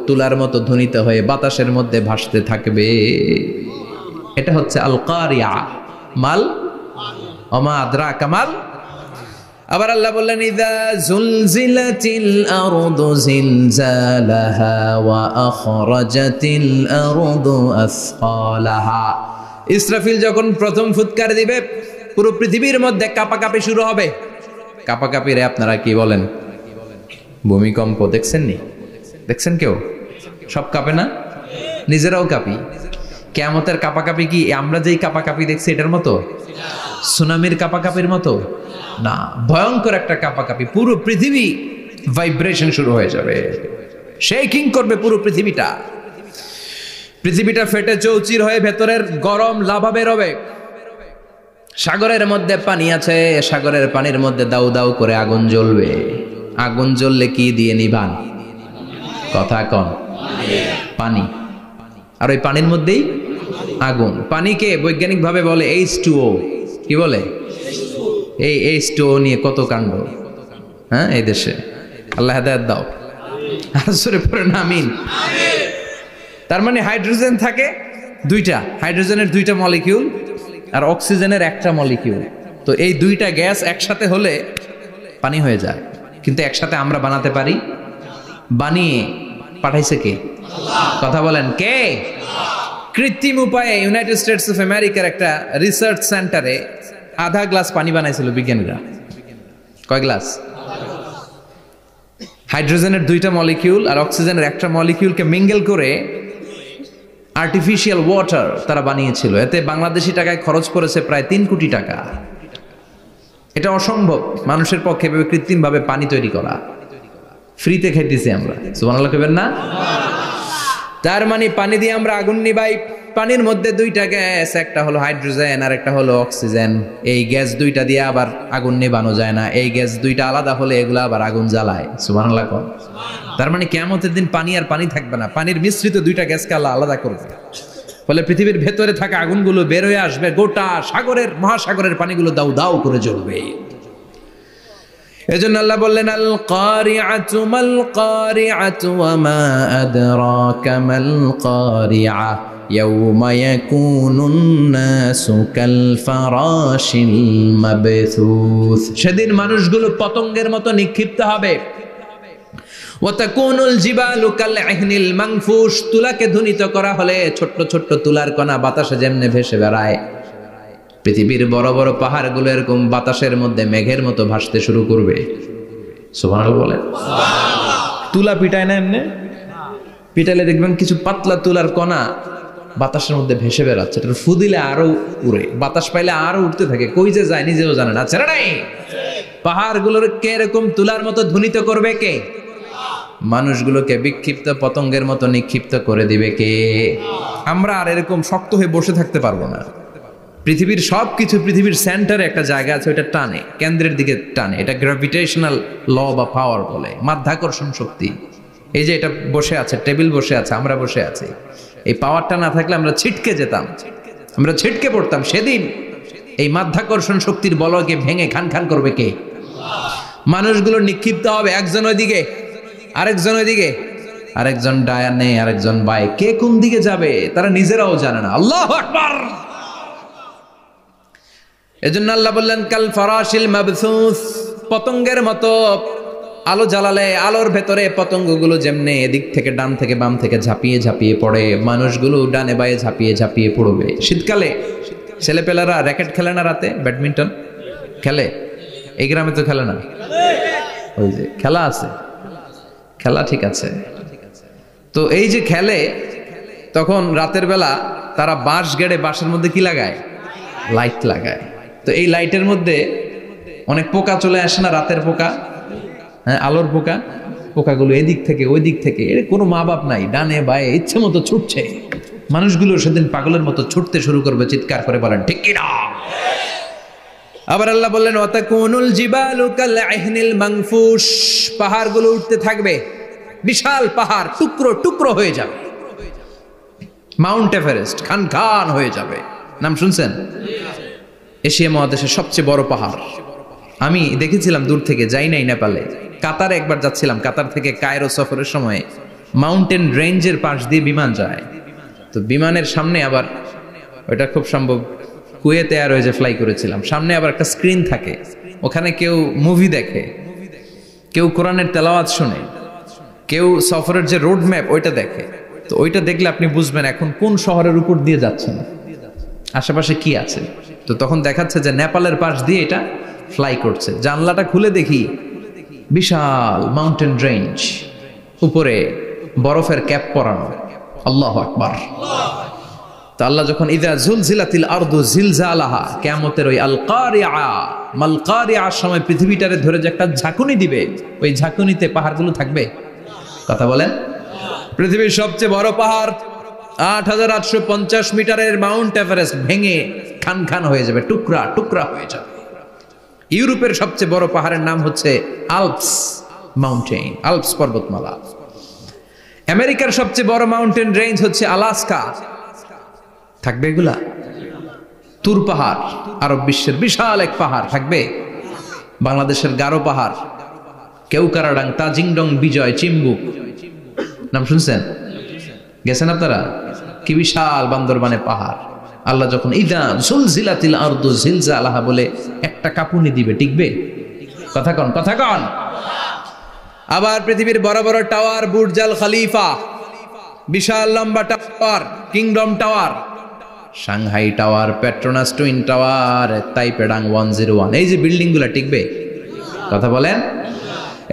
তুলার মতো ধ্বনিত হয়ে বাতাসের মধ্যে ভাসতে থাকবে। এটা হচ্ছে আল কারিয়া। মাল ওমা আদরাকা মাল। আবার আল্লাহ বললেন ইযা যুলজিলাতিল আরদু জিলজালাহা ওয়া আখরাজাতিল আরদু আসকালাহা। ইসরাফিল যখন প্রথম ফুৎকার দিবে পুরো পৃথিবীর মধ্যে কাঁপাকাঁপি শুরু হবে। কাঁপাকাঁপিরে আপনারা কি বলেন? ভূমিকম্প দেখছেন নি? দেখছেন কেউ? সব কাঁপে না? নিজেরাও কাঁপি। কিয়ামতের কাঁপাকাঁপি কি আমরা যেই কাঁপাকাঁপি দেখছি এটার মতো? সুনামির কাঁপাকাঁপির মতো না, ভয়ঙ্কর একটা কাঁপাকাঁপি। পুরো পৃথিবী ভাইব্রেশন শুরু হয়ে যাবে, শেকিং করবে পুরো পৃথিবীটা। পৃথিবীটা ফেটে চৌচির হয়ে ভেতরের গরম লাভা বেরোবে। সাগরের মধ্যে পানি আছে, সাগরের পানির মধ্যে দাউ দাউ করে আগুন জ্বলবে। আগুন জ্বললে কি দিয়ে নিভান? কথা কন। পানি। আর ওই পানির মধ্যেই আগুন। পানিকে বৈজ্ঞানিক ভাবে বলে H2O। কি বলে? এই H2O নিয়ে কত কাণ্ড, হ্যাঁ, এই দেশে। আল্লাহ হেদায়েত দাও। আসরে পড়েন আমিন। তার মানে হাইড্রোজেন থাকে দুইটা, হাইড্রোজেনের 2টা মলিকিউল আর অক্সিজেনের 1টা মলিকিউল। তো এই 2টা গ্যাস একসাথে হলে পানি হয়ে যায়। কিন্তু একসাথে আমরা বানাতে পারি? বানিয়ে পাঠাইছে কে? কথা বলেন কে? কৃত্রিম উপায়ে ইউনাইটেড স্টেটস অফ আমেরিকার একটা রিসার্চ সেন্টারে আধা গ্লাস পানি বানাইছিল বিজ্ঞানীরা। কয় গ্লাস? হাইড্রোজেনের 2টা মলিকিউল আর অক্সিজেনের 1টা মলিকিউলকে মিঙ্গেল করে আর্টিফিশিয়াল ওয়াটার তারা বানিয়েছিল। এতে বাংলাদেশি টাকায় খরচ করেছে প্রায় 3 কোটি টাকা। এটা অসম্ভব মানুষের পক্ষে কৃত্রিম ভাবে পানি তৈরি করা। ফ্রিতে খাইতেছি আমরা, সুবহানাল্লাহ কইবেন না? তার মানে পানি দিয়ে আমরা আগুন নিভাই। পানির মধ্যে 2টা গ্যাস, একটা হলো হাইড্রোজেন আর একটা হলো অক্সিজেন। এই গ্যাস 2টা দিয়ে আবার আগুন নিভানো যায় না। এই গ্যাস 2টা আলাদা হলে এগুলো আবার আগুন জ্বালায়। সুবহানাল্লাহ কোন। তার মানে কিয়ামতের দিন পানি আর পানি থাকবে না, পানির মিশ্রিত 2টা গ্যাসকে আল্লাহ আলাদা করবে। ফলে পৃথিবীর ভেতরে থাকা আগুনগুলো বের হয়ে আসবে, গোটা সাগরের মহাসাগরের পানিগুলো দাউ দাউ করে জ্বলবে। এজন্য আল্লাহ বললেন আল কারিআতু মাল কারিআতু ওয়া মা আদরাকা মাল কারিআ ইয়াউমা ইয়াকুনুন নাসু কাল ফারাশিল মাবথুস। সেদিন মানুষগুলো পতঙ্গের মতো নিক্ষিপ্ত হবে। ওয়া তাকুনুল জিবালু কাল ইহনিল মানফুশ। তুলাকে ধ্বনিত করা হলে ছোট্ট ছোট্ট তুলার কণা বাতাসে যেমনে ভেসে বেড়ায়, পৃথিবীর বড় বড় পাহাড়গুলো এরকম বাতাসের মধ্যে মেঘের মতো ভাসতে শুরু করবে। সুবহানাল্লাহ বলেন। তুলা পিটায় না এমনি? পিটাইলে দেখবেন কিছু পাতলা তুলার কণা বাতাসের মধ্যে ভেসে বেড়াচ্ছে। এটা ফু দিলে আরো উড়ে, বাতাস পাইলে আরো উঠতে থাকে, কই যে যায় নিজেও জানে না। ছেড়ে নাই। পাহাড়গুলোর কে এরকম তুলার মতো ধ্বনিত করবে কে? মানুষগুলোকে বিক্ষিপ্ত পতঙ্গের মতো নিক্ষিপ্ত করে দিবে কে? আমরা আর এরকম শক্ত হয়ে বসে থাকতে পারবো না। পৃথিবীর সবকিছু, পৃথিবীর সেন্টারে একটা জায়গা আছে, ওটা টানে, কেন্দ্রের দিকে টানে। এটা গ্র্যাভিটেশনাল ল বা পাওয়ার বলে, মাধ্যাকর্ষণ শক্তি। এই যে এটা বসে আছে, টেবিল বসে আছে, আমরা বসে আছি, এই পাওয়ারটা না থাকলে আমরা ছিটকে যেতাম, আমরা ছিটকে পড়তাম। সেদিন এই মাধ্যাকর্ষণ শক্তির বলকে ভেঙে খান খান করবে কে? মানুষগুলো নিক্ষিপ্ত হবে, একজন ওইদিকে, আরেকজন ওইদিকে, আরেকজন ডায়ানে, আরেকজন বাই। কে কোন দিকে যাবে তারা নিজেরাও জানে না। আল্লাহু আকবার। এজন্য আল্লাহ বললেন কাল ফারাশিল মাবসুস, পতঙ্গের মতো আলো জ্বালালে আলোর ভেতরে পতঙ্গগুলো যেমনে এদিক থেকে ডান থেকে বাম থেকে ঝাঁপিয়ে ঝাঁপিয়ে পড়ে, মানুষগুলো ডানে বায়ে ঝাঁপিয়ে ঝাঁপিয়ে পড়বে। শীতকালে ছেলেপেলারা র্যাকেট খেলে না, রাতে ব্যাডমিন্টন খেলে, এই গ্রামে তো খেলে না, ওই যে খেলা আছে, খেলা ঠিক আছে। তো এই যে খেলে, তখন রাতের বেলা তারা বাঁশ গেড়ে বাঁশের মধ্যে কি লাগায়, লাইট লাগায়। তো এই লাইটের মধ্যে অনেক পোকা চলে আসে না, রাতের পোকা, হ্যাঁ আলোর পোকা, পোকাগুলো এদিক থেকে ওই দিক থেকে, এর কোনো মা বাপ নাই, ডানে বায়ে ইচ্ছে মতো ছুটছে। মানুষগুলো সেদিন পাগলের মতো ছুটতে শুরু করবে, চিৎকার করে বলেন ঠিক কি না। আবার আল্লাহ বললেন ওয়াতাকুনুল জিবালু কালআহনিল মানফুশ, পাহাড়গুলো উঠতে থাকবে, বিশাল পাহাড় টুকরো টুকরো হয়ে যাবে। মাউন্ট এভারেস্ট খান খান হয়ে যাবে, নাম শুনছেন? এশিয়া মহাদেশের সবচেয়ে বড় পাহাড়। আমি দেখেছিলাম দূর থেকে, যাই নাই নেপালে, কাতারে একবার যাচ্ছিলাম, কাতার থেকে কায়রো সফরের সময় মাউন্টেন রেঞ্জের পাশ দিয়ে বিমান যায়। তো বিমানের সামনে আবার, ওইটা খুব সম্ভব কুয়েতে এয়ারওয়েজে ফ্লাই করেছিলাম, সামনে আবার একটা স্ক্রিন থাকে, ওখানে কেউ মুভি দেখে, কেউ কোরআনের তেলাওয়াত শুনে, কেউ সফরের যে রোড ম্যাপ ওইটা দেখে। তো ওইটা দেখলে আপনি বুঝবেন এখন কোন শহরের উপর দিয়ে যাচ্ছেন, আশেপাশে কি আছে। তো তখন দেখাচ্ছে যে নেপালের পাশ দিয়ে এটা ফ্লাই করছে। জানলাটা খুলে দেখি বিশাল মাউন্টেন রেঞ্জ, উপরে বরফের ক্যাপ পরানো। আল্লাহু আকবার। তো আল্লাহ যখন ইযা যুলজিলাতিল আরদু জিলজালাহা, কিয়ামতের ওই আল কারিআ মাল কারিআর সময় পৃথিবীটারে ধরে যে একটা ঝাঁকুনি দিবে, ওই ঝাঁকুনিতে পাহাড়গুলো থাকবে। কথা বলেন, পৃথিবীর সবচেয়ে বড় পাহাড় ৮৮৫০ মিটারের মাউন্ট এভারেস্ট ভেঙে খান খান হয়ে যাবে, টুকরা টুকরা হয়ে যাবে। ইউরোপের সবচেয়ে বড় পাহাড়ের নাম হচ্ছে আল্পস মাউন্টেন, আল্পস পর্বতমালা। আমেরিকার সবচেয়ে বড় মাউন্টেন রেঞ্জ হচ্ছে আলাস্কা, থাকবে এগুলা। তুর পাহাড় আরব বিশ্বের বিশাল এক পাহাড় থাকবে। বাংলাদেশের গারো পাহাড়, কেউকারাডাং, তাজিংডং, বিজয়, চিম্বুক, নাম শুনছেন? গেছেন আপনারা? কি বিশাল বান্দরবানে পাহাড়। আল্লাহ যখন ইদা জুলজিলাতিল আরদু জিলজালাহা বলে একটা কাঁপুনি দিবে, টিকবে? কথা কন, কথা কন। আবার পৃথিবীর বড় বড় টাওয়ার, বুর্জ আল খলিফা, বিশাল লম্বা tower, Kingdom Tower, Shanghai Tower, Petronas Twin Tower, তাইপেডাং 101, এই যে বিল্ডিং গুলা টিকবে? কথা বলেন।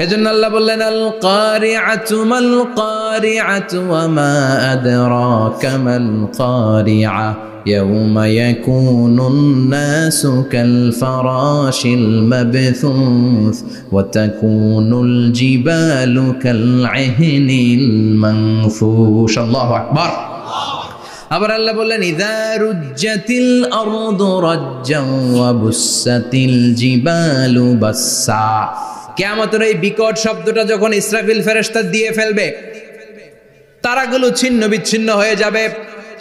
এজন্য আল্লাহ বললেন আল কারিআতু মাল কারিআতু ওয়া মা আদরাকা মাল কারিআ ইয়াউমা ইয়াকুনুন নাসু কাল ফারাশিল মাবথুস ওয়া তাকুনুল জিবালু কাল আহনিল মানফুশ। আল্লাহু আকবার। আবার আল্লাহ বললেন ইযা রুজ্জাতিল আরদু রাজ্জান ওয়া বুসাতিল জিবালু বাসসা। কিয়ামতের এই বিকট শব্দটা যখন ইসরাফিল ফেরেশতা দিয়ে ফেলবে, তারাগুলো ছিন্ন বিচ্ছিন্ন হয়ে যাবে,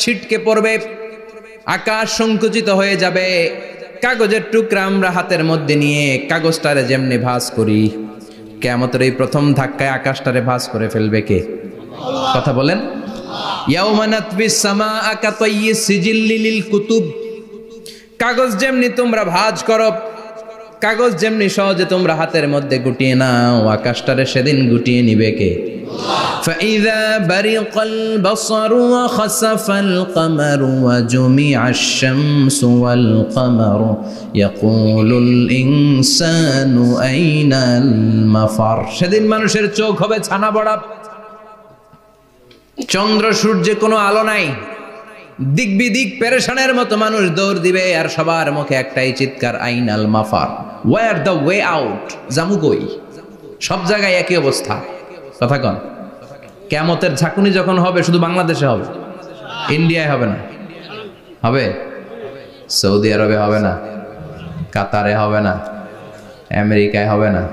ছিটকে পড়বে, আকাশ সংকুচিত হয়ে যাবে। কাগজের টুকরা আমরা হাতের মধ্যে নিয়ে কাগজটারে যেমনি ভাঁজ করি, কিয়ামতের এই প্রথম ধাক্কায় আকাশটারে ভাঁজ করে ফেলবে কে? কথা বলেন। ইয়াউমা নাতবিস সামাআ কাতাইয়িস সিজিল্লি লিল কুতুব। কাগজ যেমনি তোমরা ভাঁজ করো, কাগজ যেমনি সহজে তোমরা হাতের মধ্যে গুটিয়ে নাও, আকাশটারে সেদিন গুটিয়ে নিবে কে? ফাইযা বারিকাল বাসারু ওয়া খাসাফাল কামারু ওয়া জুমিআশ শামসু ওয়াল কামারু ইয়াকুলুল ইনসানু আইনাল মাফার। সেদিন মানুষের চোখ হবে ছানা বড়া, চন্দ্র সূর্যে কোনো আলো নাই, দিক বিদিক পেরেশানের মতো মানুষ দৌড় দিবে, আর সবার মুখে একটাই চিৎকার, আইনাল মাফার, ওয়্যার দ্য ওয়ে আউট, জামু কই? সব জায়গায় একই অবস্থা। কথা কন। কিয়ামতের ঝাঁকুনি যখন হবে শুধু বাংলাদেশে হবে, ইন্ডিয়ায় হবে না, হবে সৌদি আরবে হবে না, কাতারে হবে না, আমেরিকায় হবে না,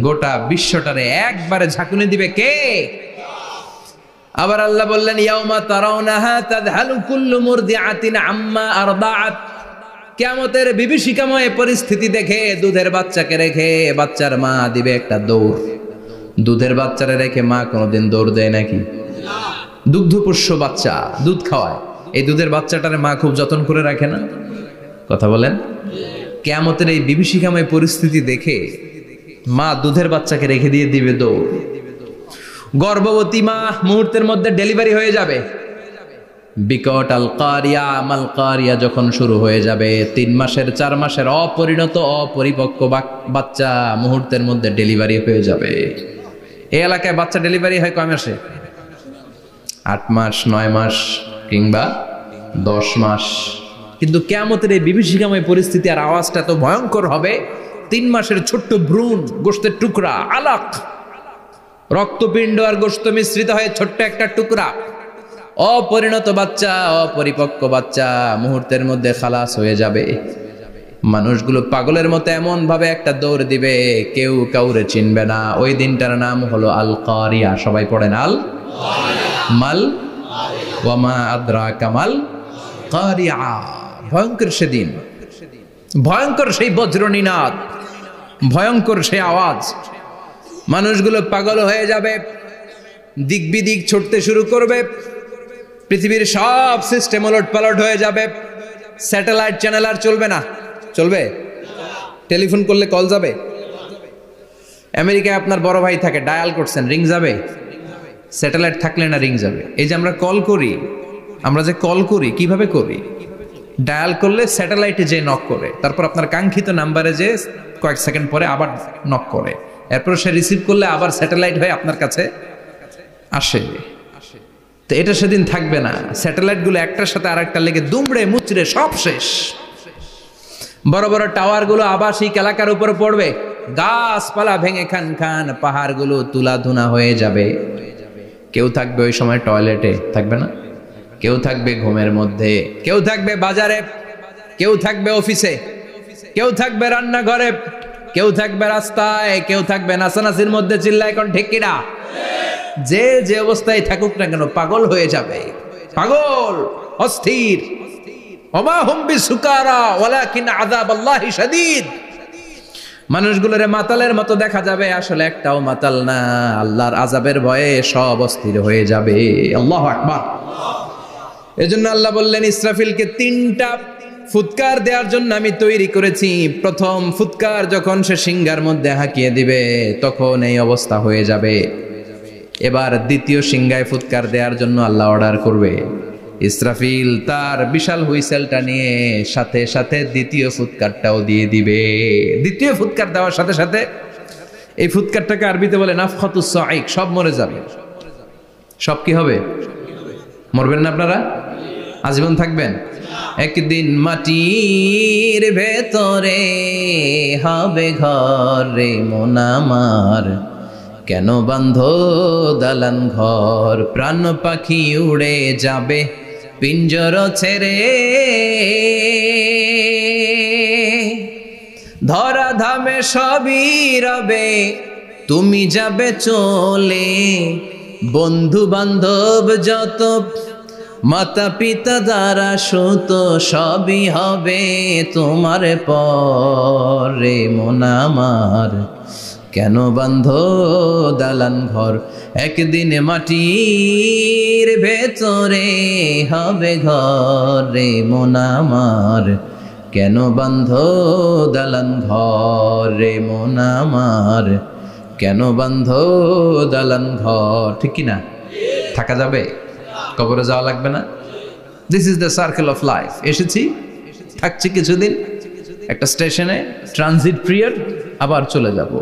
গোটা বিশ্বটারে একবারে ঝাঁকুনি দিবে কে? আবার আল্লাহ বললেন ইয়াউমা তারাউনাহা তাযহালু কুল্লু মুরদিআতিন আম্মা আরদাআত। কিয়ামতের বিভীষিকাময় পরিস্থিতি দেখে দুধের বাচ্চাকে রেখে বাচ্চার মা দিবে একটা দৌড়। দুধের বাচ্চারে রেখে মা কোনোদিন দৌড় দেয় নাকি? দুগ্ধপোষ্য বাচ্চা, দুধ খাওয়ায়, এই দুধের বাচ্চাটারে মা খুব যত্ন করে রাখে না? কথা বলেন। কিয়ামতের এই বিভীষিকাময় পরিস্থিতি দেখে মা দুধের বাচ্চাকে রেখে দিয়ে দিবে দৌড়। গর্ভবতী মা মুহূর্তের মধ্যে ডেলিভারি হয়ে যাবে। বিকট আল কারিয়া মাল কারিয়া যখন শুরু হয়ে যাবে, 3 মাসের 4 মাসের অপরিণত অপরিপক্ক বাচ্চা মুহূর্তের মধ্যে ডেলিভারি হয়ে যাবে। এই এলাকায় বাচ্চা ডেলিভারি হয় কয় মাসে? 8 মাস, 9 মাস কিংবা 10 মাস। কিন্তু কিয়ামতের এই বিভীষিকাময় পরিস্থিতি আর আওয়াজটা তো ভয়ঙ্কর হবে। 3 মাসের ছোট্ট ভ্রূণ, গোশতের টুকরা, আলাক, রক্তপিণ্ড আর গোশত মিশ্রিত হয়ে ছোট্ট একটা টুকরা, অপরিণত বাচ্চা, অপরিপক্ক বাচ্চা মুহূর্তের মধ্যে খালাস হয়ে যাবে। মানুষগুলো পাগলের মতো এমন ভাবে একটা দৌড় দিবে, কেউ কাউরে চিনবে না। ওই দিনটার নাম হলো আল কারিয়া। সবাই পড়েন আল মাল ওয়ামা আদরাকা মাল কারিয়া। ভয়ঙ্কর সেদিন, ভয়ঙ্কর সেই বজ্রনিনাদ, ভয়ঙ্কর সেই আওয়াজ। মানুষগুলো পাগল হয়ে যাবে, দিক বিদিক ছুটতে শুরু করবে। পৃথিবীর সব সিস্টেম ওলট পালট হয়ে যাবে। স্যাটেলাইট চ্যানেল আর চলবে না। চলবে? টেলিফোন করলে কল যাবে? আমেরিকায় আপনার বড় ভাই থাকে, ডায়াল করছেন, রিং যাবে? স্যাটেলাইট থাকলে না রিং যাবে? এই যে আমরা কল করি, আমরা যে কল করি কিভাবে করি? ডায়াল করলে স্যাটেলাইটে যে নক করে, তারপর আপনার কাঙ্ক্ষিত নাম্বারে যে কয়েক সেকেন্ড পরে আবার নক করে, এরপর সে রিসিভ করলে আবার স্যাটেলাইট হয়ে আপনার কাছে আসে। তো এটা সেদিন থাকবে না। স্যাটেলাইট গুলো একটার সাথে আরেকটা লেগে দুমড়ে মুচড়ে সব শেষ। বড় বড় টাওয়ার গুলো আবাসিক এলাকার উপর পড়বে, গাছপালা ভেঙে খান খান, পাহাড় গুলো তুলা ধুনা হয়ে যাবে। কেউ থাকবে ওই সময় টয়লেটে, থাকবে না? কেউ থাকবে ঘুমের মধ্যে, কেউ থাকবে বাজারে, কেউ থাকবে অফিসে, কেউ থাকবে রান্নাঘরে, কেউ থাকবে রাস্তায়, কেউ থাকবে নাচানাচির মধ্যে। চিল্লায় কোন ঠিক কিনা? যে যে অবস্থায় থাকুক না কেন পাগল হয়ে যাবে, পাগল, অস্থির। ওমা হুম বিসুকারা ওয়ালাকিন আযাবাল্লাহি শাদীদ। মানুষগুলোরে মাতালের মতো দেখা যাবে, আসলে একটাও মাতাল না। আল্লাহর আযাবের ভয়ে সব অস্থির হয়ে যাবে। আল্লাহু আকবার। এজন্য আল্লাহ বললেন, ইসরাফিলকে 3টা ফুৎকার দেওয়ার জন্য আমি তৈরি করেছি। প্রথম ফুৎকার যখন সে সিংহার মধ্যে হাঁকিয়ে দিবে, তখন এই অবস্থা হয়ে যাবে। এবার দ্বিতীয় সিংহায় ফুৎকার দেওয়ার জন্য আল্লাহ অর্ডার করবে। ইসরাফিল তার বিশাল হুইসেলটা নিয়ে সাথে সাথে দ্বিতীয় ফুৎকারটাও দিয়ে দিবে। দ্বিতীয় ফুৎকার দেওয়ার সাথে সাথে, এই ফুৎকারটাকে আরবিতে বলে নাফখাতুস সাঈক, সব মরে যাবে। সব কি হবে? মরবেন না আপনারা? আজীবন থাকবেন? একদিন মাটির ভেতরে হবে ঘর রে মন আমার, কেন বাঁধো দালান ঘর, প্রাণ পাখি উড়ে যাবে পিঞ্জর ছেড়ে, ধরা ধামে সবই রবে তুমি যাবে চলে, বন্ধু বান্ধব যত মাতা পিতা দ্বারা সুত সবই হবে তোমার পরে মন আমার, কেন বাঁধো দালান ঘর, একদিন মাটির ভেতরে হবে ঘর রে মন আমার, কেন বাঁধো দালান ঘর রে মন আমার, কেন বাঁধো দালান ঘর। ঠিক কিনা? থাকা যাবে? কবরে যাওয়া লাগবে না? This is the circle of life. এসেছি, থাকছি কিছুদিন একটা স্টেশনে, ট্রানজিট পিরিয়ড, আবার চলে যাব।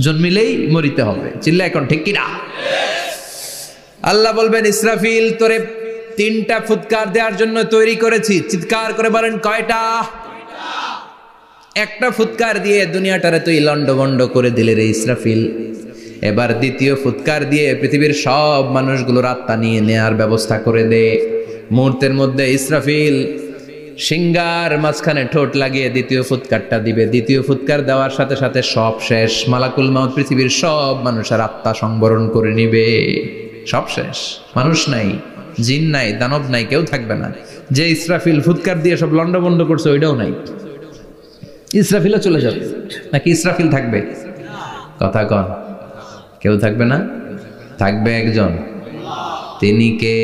জন্মিলেই মরিতে হবে। চিল্লা এখন ঠিক কিনা? আল্লাহ বলবেন, ইসরাফিল তোরে 3টা ফুৎকার দেওয়ার জন্য তৈরি করেছি। চিৎকার করে বলেন, কয়টা? একটা ফুৎকার দিয়ে দুনিয়াটারে তুই লন্ডভন্ড করে দিলে রে ইসরাফিল। এবার দ্বিতীয় ফুৎকার দিয়ে পৃথিবীর সব মানুষগুলোর আত্মা নিয়ে নেয়ার ব্যবস্থা করে দে। মুহূর্তের মধ্যে ইসরাফিল সিংহার মাঝখানে ঠোঁট লাগিয়ে দ্বিতীয় ফুৎকারটা দিবে। দ্বিতীয় ফুৎকার দেওয়ার সাথে সাথে সব শেষ। মালাকুল মাউত পৃথিবীর সব মানুষের আত্মা সংবরণ করে নিবে। সব শেষ, মানুষ নাই, জিন নাই, দানব নাই, কেউ থাকবে না। যে ইসরাফিল ফুৎকার দিয়ে সব লন্ডভন্ড করছে ওইটাও নাই। ইসরাফিলও চলে যাবে, নাকি ইসরাফিল থাকবে? কথা কন, কেউ থাকবে না? থাকবে একজন। তিনি কে?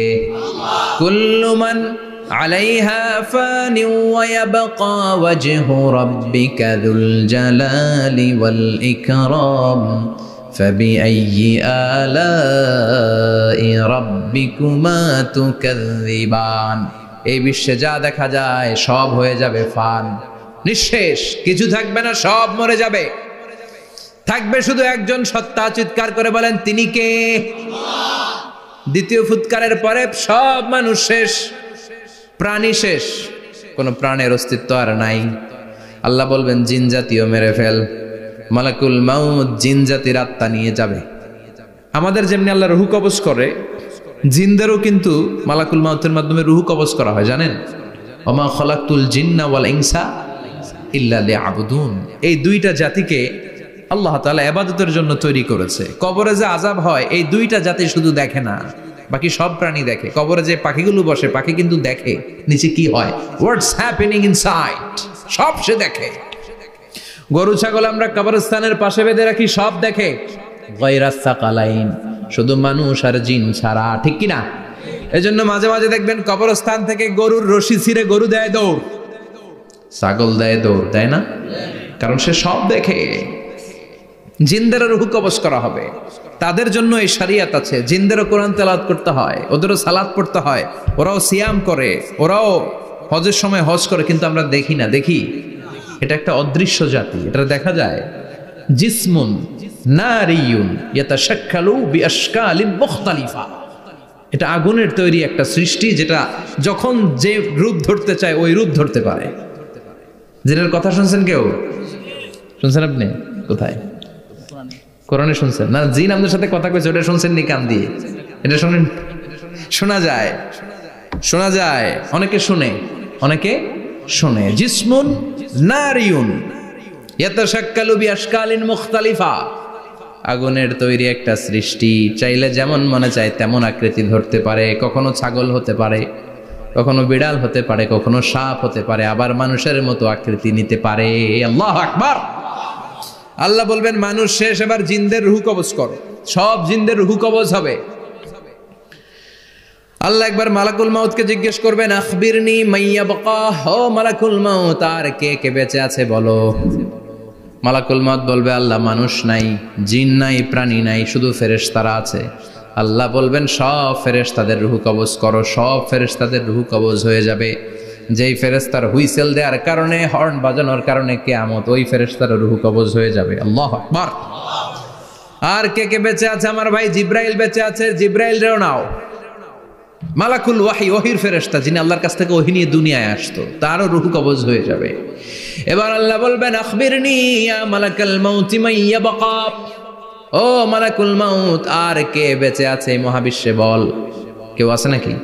কুল্লু মান আলাইহা ফানি ওয়া ইয়াবকা ওয়াজহু রাব্বিকা যুল জালালি ওয়াল ইকরাম ফাবিআইয়ি আলাই রাব্বিকুমা তুকাযযিবান। এই বিশ্বে যা দেখা যায় সব হয়ে যাবে ফান, নিঃশেষ, কিছু থাকবে না, সব মরে যাবে। থাকবে শুধু একজন সত্তা, চিৎকার করে বলেন তিনি কে? দ্বিতীয় ফুৎকারের পরে সব মানুষ শেষ, প্রাণী শেষ, কোনো প্রাণের অস্তিত্ব আর নাই। আল্লাহ বলবেন জিন জাতিও মেরে ফেল। মালাকুল মাউত জিন জাতির আত্মা নিয়ে যাবে। আমাদের যেমনি আল্লাহ রুহু কবজ করে, জিনদেরও কিন্তু মালাকুল মাউতের মাধ্যমে রুহু কবজ করা হয়, জানেন? ওমা খলাকতুল জিন্না ওয়াল ইনসা ইল্লা লিয়াবুদুন। এই দুইটা জাতিকে আল্লাহ তাআলা ইবাদতের জন্য তৈরি করেছে। কবরে যে আযাব হয় এই দুইটা জাতি শুধু দেখে না, বাকি সব প্রাণী দেখে। কবরে যে পাখিগুলো বসে, পাখি কিন্তু দেখে নিচে কি হয়, হোয়াটস হ্যাপেনিং ইনসাইড, সব সে দেখে। গরু ছাগল আমরা কবরস্থানের পাশে বেঁধে রাখি, সব দেখে। গায়রাস সাকালাইন, শুধু মানুষ আর জিন ছাড়া, ঠিক কি না? এজন্য মাঝে মাঝে দেখবেন কবরস্থান থেকে গরুর রশি ছিঁড়ে গরু দেয় দৌড়, ছাগল দেয় দৌড়, দেয় না? কারণ সে সব দেখে। জিনদেরও রূহ কবজ করা হবে, তাদের জন্য এই শরিয়ত আছে। জিনদেরও কোরআন তেলাওয়াত করতে হয়, ওদেরও সালাত পড়তে হয়, ওরাও সিয়াম করে, ওরাও হজের সময় হজ করে, কিন্তু আমরা দেখি না। দেখি, এটা একটা অদৃশ্য জাতি, এটা দেখা যায়। জিসমুন নারিয়ুন ইয়াতাশাক্কালু বিআশকালিন মুখতালিফা, এটা আগুনের তৈরি একটা সৃষ্টি, যেটা যখন যে রূপ ধরতে চায় ওই রূপ ধরতে পারে। জিনের কথা শুনছেন কেউ? শুনছেন আপনি? কোথায়? কোরআনে শুনছেন না? জিন আমাদের সাথে কথা কইছে, ওটা শুনছেন নি কান দিয়ে? এটা শুনেন, শোনা যায়, শোনা যায়, অনেকে শুনে, অনেকে শুনে। জিসমুন নারিয়ুন ইয়াতাশাক্কালু বিআশকালিন মুখতালিফা, আগুনের তৈরি একটা সৃষ্টি, চাইলে যেমন মনে চায় তেমন আকৃতি ধরতে পারে। কখনো ছাগল হতে পারে, কখনো বিড়াল হতে পারে, কখনো সাপ হতে পারে, আবার মানুষের মতো আকৃতি নিতে পারে। আল্লাহু আকবার। আল্লাহ বলবেন মানুষ শেষ, এবার জিনদের রূহ কবজ করো। সব জিনদের রূহ কবজ হবে। আল্লাহ একবার মালাকুল মাউতকে জিজ্ঞেস করবেন, আখবিরনি মাইয়াবকা, ও মালাকুল মাউত, আর কে কে বেঁচে আছে বলো। মালাকুল মাউত বলবে, আল্লাহ মানুষ নাই, জিন নাই, প্রাণী নাই, শুধু ফেরেশতারা আছে। আল্লাহ বলবেন সব ফেরেশতাদের রূহ কবজ করো। সব ফেরেশতাদের রূহ কবজ হয়ে যাবে। যেই ফেরেশতার হুইসেল দেওয়ার কারণে, হর্ন বাজানোর কারণে কিয়ামত, ওই ফেরেশতার রূহ কবজ হয়ে যাবে। আল্লাহু আকবার। আর কে কে বেঁচে আছে? আমার ভাই জিব্রাইল বেঁচে আছে, জিব্রাইল রেও নাও। মালাকুল ওয়াহি, ওহির ফেরেশতা, যিনি আল্লাহর কাছ থেকে ওহী নিয়ে দুনিয়ায় আসতো, তারও রূহ কবজ হয়ে যাবে। এবার আল্লাহ বলবেন, আখবিরনি ইয়া মালাকাল মাউতি মাইয়াবকা, ও মালাকুল মাউত, আর কে বেঁচে আছে এই মহাবিশ্বে বল। কেউ আছে নাকি?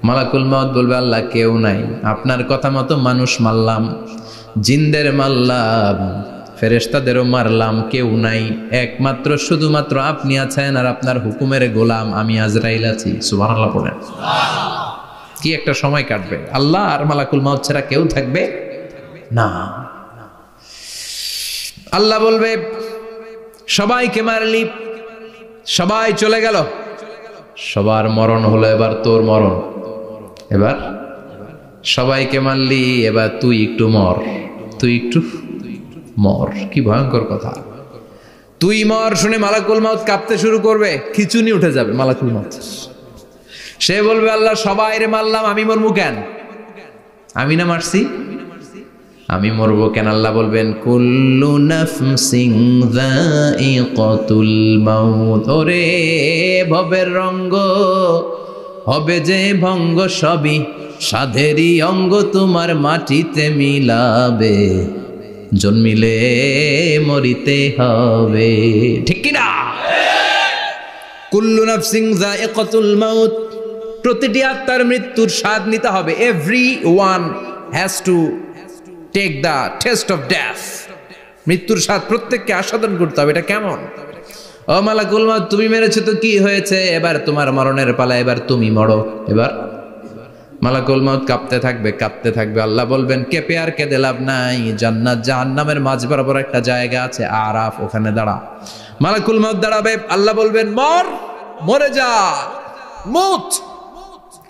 মালাকুল মাউত বলবে, আল্লাহ কেউ নাই। আপনার কথা মতো মানুষ মারলাম, জিনদের মারলাম, ফেরেশতাদেরও মারলাম, কেউ নাই, একমাত্র শুধুমাত্র আপনি আছেন, আর আপনার হুকুমের গোলাম আমি আজরাইল আছি। সুবহানাল্লাহ পড়েন। কি একটা সময় কাটবে! আল্লাহ আর মালাকুল মাউত ছাড়া কেউ থাকবে না। আল্লাহ বলবে, সবাইকে মারলি, সবাই চলে গেল, সবার মরণ হলো, এবার তোর মরণ। এবার সবাইকে মারলি, এবার তুই একটু মর, তুই একটু মর। কি ভয়ঙ্কর কথা! তুই মর শুনে মালাকুল মাউত কাঁপতে শুরু করবে, খিচুনি উঠে যাবে মালাকুল মাউত। সে বলবে, আল্লাহ সবাই রে মারলাম, আমি মরবো কেন? আমি না মারছি, আমি মরবো কেন? আল্লাহ বলবেন, কুল্লু নাফসিন যায়িকাতুল মাউত, ওরে ভবের রঙ্গ, হবে যে ভঙ্গ, সবই সাধেরই অঙ্গ, তোমার মাটিতে মিলাবে, জন্মিলে মরিতে হবে। ঠিক কি না? কুল্লু নাফসিন যায়িকাতুল মাউত, প্রতিটি আত্মার মৃত্যুর স্বাদ নিতে হবে। Everyone has to take the test of death. মৃত্যুর স্বাদ প্রত্যেককে আস্বাদন করতে হবে। এটা কেমন? ও মালাকুল মাউত, তুমি মেরেছো তো কি হয়েছে, এবার তোমার মরণের পালা, এবার তুমি মরো। এবার মালাকুল মাউত কাঁপতে থাকবে, কাঁপতে থাকবে। আল্লাহ বলবেন, কেঁপে আর কেঁদে লাভ নাই, জান্নাত জাহান্নামের মাঝ বরাবর একটা জায়গা আছে, আরাফ, ওখানে দাঁড়া। মালাকুল মাউত দাঁড়াবে, আল্লাহ বলবেন, মর, মরে যা, মুত।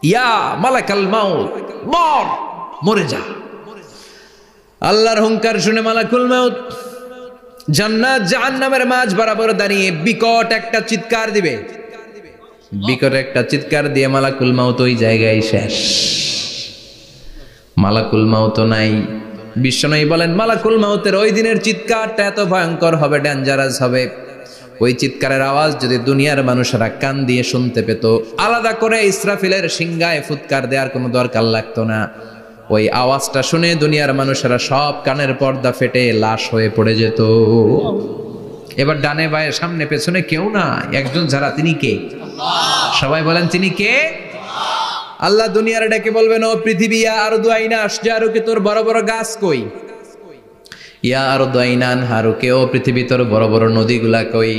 ইয়া মালাকাল মাউত, মর, মরে যা। আল্লাহর হুঙ্কার শুনে মালাকুল মাউত জান্নাত জাহান্নামের মাঝ বরাবর দাঁড়িয়ে বিকট একটা চিৎকার দিবে। বিকট একটা চিৎকার দিয়ে মালাকুল মাউত ওই জায়গায় শেষ। মালাকুল মাউত নাই। বিশ্বনবী বলেন মালাকুল মাউতের ওই দিনের চিৎকারটা এত ভয়ঙ্কর হবে, ডেঞ্জারাস হবে। ওই চিৎকারের আওয়াজ যদি দুনিয়ার মানুষেরা কান দিয়ে শুনতে পেত, আলাদা করে ইসরাফিলের সিংহায় ফুৎকার দেওয়ার কোনো দরকার লাগতো না। ওই আওয়াজটা শুনে দুনিয়ার মানুষেরা সব কানের পর্দা ফেটে লাশ হয়ে পড়ে যেত। এবার ডানে বায়ে সামনে পেছনে কেউ না, একজন যারা, তিনি কে? সবাই বলেন তিনি কে? আল্লাহ দুনিয়ার ডেকে বলবেন, ও পৃথিবী, ইয়া আরদু আইনা আশজারুকে, তোর বড় বড় গাছ কই? ইয়া আরদু আইনান হারুকে, ও পৃথিবী তোর বড় বড় নদীগুলা কই?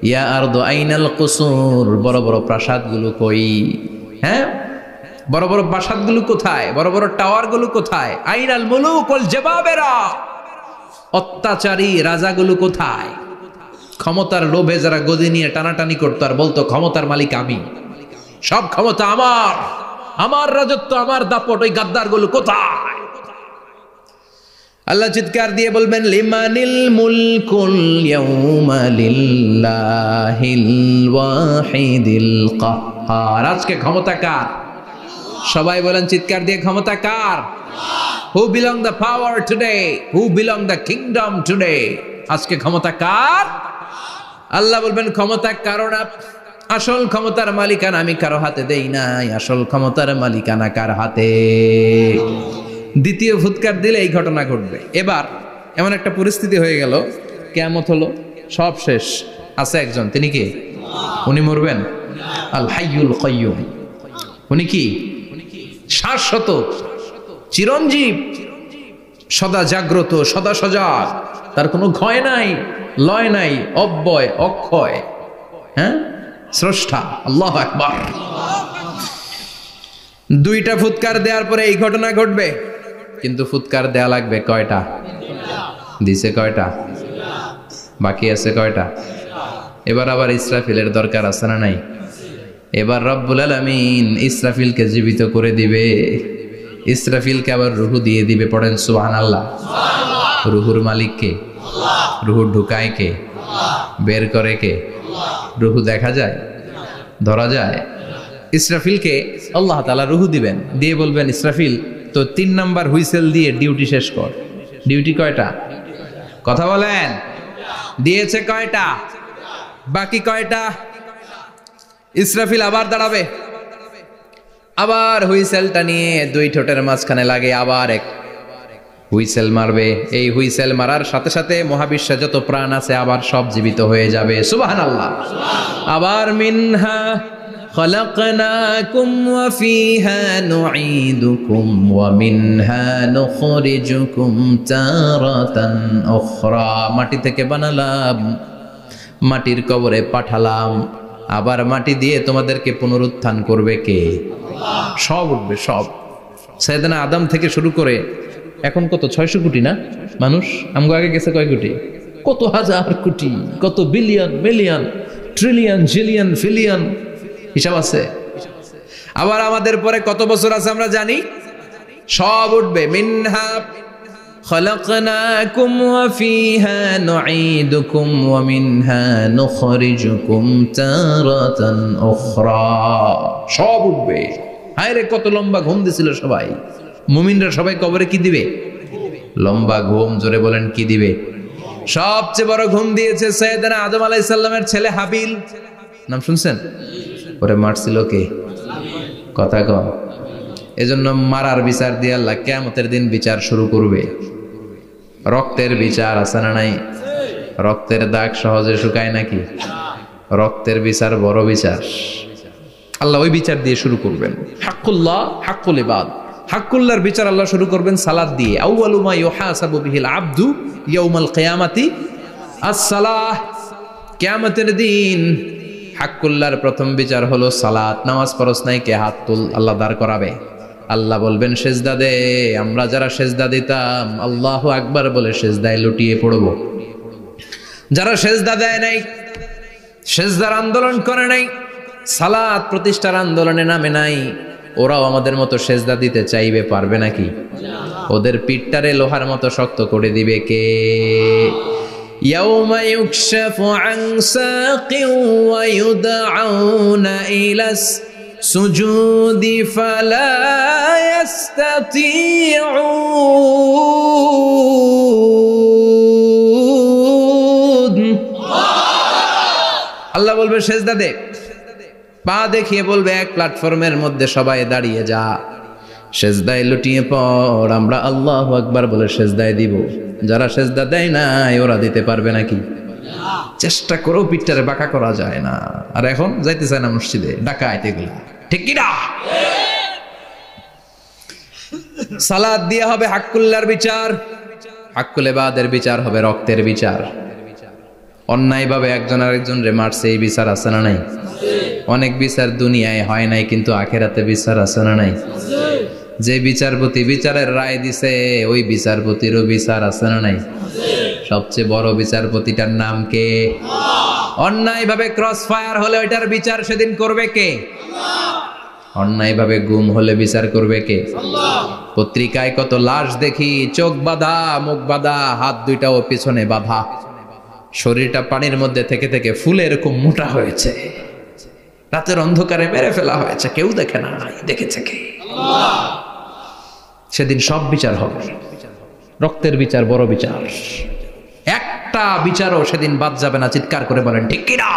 ইয়া আরদু আইনাল কুসুর, বড় বড় প্রাসাদগুলো কই? হ্যাঁ, বড় বড় প্রাসাদগুলো কোথায়? বড় বড় টাওয়ারগুলো কোথায়? আইনাল মুলুক ওয়াল জাবাবেরা, অত্যাচারী রাজাগুলো কোথায়? ক্ষমতার লোভে যারা গদি নিয়ে টানাটানি করতো আর বলতো ক্ষমতার মালিক আমি, সব ক্ষমতা আমার, আমার রাজত্ব, আমার দাপট, ওই গাদ্দারগুলো কোথায়? আল্লাহ চিৎকার দিয়ে বলবেন, লিমানিল মুলকুল ইয়াউমা লিল্লাহিল ওয়াহিদিল কাহ্হার, আজকে ক্ষমতা কার? সবাই বলেন চিৎকার দিয়ে, ক্ষমতা কার? Who belong the power today, who belong the kingdom today, আজকে ক্ষমতা কার? আল্লাহ বলবেন ক্ষমতা কারো না, আসল ক্ষমতার মালিকানা আমি কারো হাতে দেই নাই, আসল ক্ষমতার মালিকানা কার হাতে? দ্বিতীয় ফুৎকার দিলে এই ঘটনা ঘটবে। এবার এমন একটা পরিস্থিতি হয়ে গেল, কিয়ামত হলো, সব শেষ, আছে একজন, তিনি কে? উনি মরবেন? আল হাইয়ুল কাইয়ুম। উনি কি? শাশ্বত, চিরঞ্জীব, সদা জাগ্রত, সদা সজাগ, তার কোনো ক্ষয় নাই, লয় নাই, অব্যয়, অক্ষয়, হ্যাঁ, স্রষ্টা। আল্লাহু আকবার। দুইটা ফুৎকার দেওয়ার পরে এই ঘটনা ঘটবে, কিন্তু ফুৎকার দেয়া লাগবে কয়টা? দিছে কয়টা? বাকি আছে কয়টা? এবার আবার ইসরাফিলের দরকার আছে না নাই? এবার রব্বুল আলামিন ইসরাফিলকে জীবিত করে দিবে, ইসরাফিলকে আবার রুহু দিয়ে দিবে। পড়েন সুবহানাল্লাহ। রুহুর মালিক কে? রুহু ঢুকায় কে? বের করে কে? রুহু দেখা যায়, ধরা যায়? ইসরাফিলকে আল্লাহ তাআলা রুহু দিবেন, দিয়ে বলবেন ইসরাফিল তো 3 নাম্বার হুইসেল দিয়ে ডিউটি শেষ কর। ডিউটি কয়টা? কথা বলেন। দিয়েছে কয়টা? বাকি কয়টা? ইসরাফিল আবার দাঁড়াবে, আবার হুইসেলটা নিয়ে দুই ঠোঁটের মাঝখানে লাগে আবার এক হুইসেল মারবে। এই হুইসেল মারার সাথে সাথে মহাবিশ্বে যত প্রাণ আছে আবার সব জীবিত হয়ে যাবে। সুবহানাল্লাহ। আবার মিনহা খলাকনাকুম ওয়া ফিহা নুঈদুকুম ওয়া মিনহা নুখরিজুকুম তারাতান উখরা, মাটি থেকে বানালাম, মাটির কবরে পাঠালাম, আবার মাটি দিয়ে তোমাদেরকে পুনরুত্থান করবে কে? সব উঠবে, সব। সাইয়েদনা আদম থেকে শুরু করে এখন কত 600 কোটি না মানুষ, আমগো আগে গেছে কয় কোটি? কত হাজার কোটি, কত billion, million, trillion, zillion, pillion, হিসাব আছে। আবার আমাদের পরে কত বছর আছে আমরা জানি? সব উঠবে। মিনহা খলাকনাকুম ওয়া ফিহা নুঈদুকুম ওয়া মিনহা নুখরিজুকুম তারাতান উখরা, সব উঠবে। হায় রে, কত লম্বা ঘুম দিছিল সবাই। মুমিনরা সবাই কবরে কি দিবে? লম্বা ঘুম। জোরে বলেন কি দিবে? সবচেয়ে বড় ঘুম দিয়েছে সাইয়েদনা আদম আলাইহিস সালামের ছেলে হাবিল। নাম শুনছেন? ওরে মারছিল কে? কথা কম। এজন্য মারার বিচার দিয়ে আল্লাহ কিয়ামতের দিন বিচার শুরু করবে। রক্তের বিচার আছে না নাই? রক্তের দাগ সহজে শুকায় নাকি? রক্তের বিচার বড় বিচার। আল্লাহ ওই বিচার দিয়ে শুরু করবেন। হাক্কুল্লাহ, হাক্কুল ইবাদ। হাক্কুল্লাহর বিচার আল্লাহ শুরু করবেন সালাত দিয়ে। আউয়ালু মা ইউহাসাবু বিহিল আবদু ইয়াউমাল কিয়ামাতি আস-সালাহ। কিয়ামতের দিন হাক্কুল্লাহর প্রথম বিচার হলো সালাত। নামাজ পড়স নাই, কে? হাত তুল। আল্লাহ দাঁড় করাবে। আল্লাহ বলবেন সেজদা দে। আমরা যারা সেজদা দিতাম আল্লাহু আকবার বলে সেজদায় লুটিয়ে পড়ব। যারা সেজদা দেয় নাই, সেজদার আন্দোলন করে নাই, সালাত প্রতিষ্ঠার আন্দোলনে নামে নাই, ওরাও আমাদের মতো সেজদা দিতে চাইবে, পারবে নাকি? ওদের পিঠটারে লোহার মতো শক্ত করে দিবে কে? ইয়াউমা ইউকশাফু আন সাকিন ওয়া ইউদআউনা ইলাস সুজুদি ফালা ইয়াস্তাতিউন। আল্লাহ বলবে সেজদা দে, পা দেখিয়ে বলবে এক প্ল্যাটফর্মের মধ্যে সবাই দাঁড়িয়ে যা, সেজদায় লুটিয়ে পড়। আমরা আল্লাহু আকবার বলে সেজদায় দিব। যারা সেজদা দেয় নাই ওরা দিতে পারবে নাকি? চেষ্টা করেও পিঠটারে বাঁকা করা যায় না। আর এখন যাইতে চায় না মসজিদে, ডাকাইতে এগুলা, ঠিক কি না? সালাত দিয়ে হবে হাক্কুল্লার বিচার, হাক্কুল ইবাদের বিচার হবে রক্তের বিচার। অন্যায়ভাবে একজন আরেকজন রে মারছে, এই বিচার আছে না নাই? অনেক বিচার দুনিয়ায় হয় নাই, কিন্তু আখেরাতে বিচার আছে না নাই? যে বিচারপতি বিচারের রায় দিছে ওই বিচারপতিরও বিচার আছে না নাই? সবচেয়ে বড় বিচারপতিটার নাম কে? অন্যায়ভাবে ক্রস ফায়ার হলে ওইটার বিচার সেদিন করবে কে? অন্যায়ভাবে গুম হলে বিচার করবে কে? পত্রিকায় কত লাশ দেখি, চোখ বাঁধা, মুখ বাঁধা, হাত দুইটাও পিছনে বাঁধা, শরীরটা পানির মধ্যে থেকে থেকে ফুলে এরকম মোটা হয়েছে, রাতের অন্ধকারে মেরে ফেলা হয়েছে, কেউ দেখে না, দেখেছে কে? সেদিন সব বিচার হবে, রক্তের বিচার, বড় বিচার। একটা বিচারও সেদিন বাদ যাবে না। চিৎকার করে বলেন ঠিক কিনা?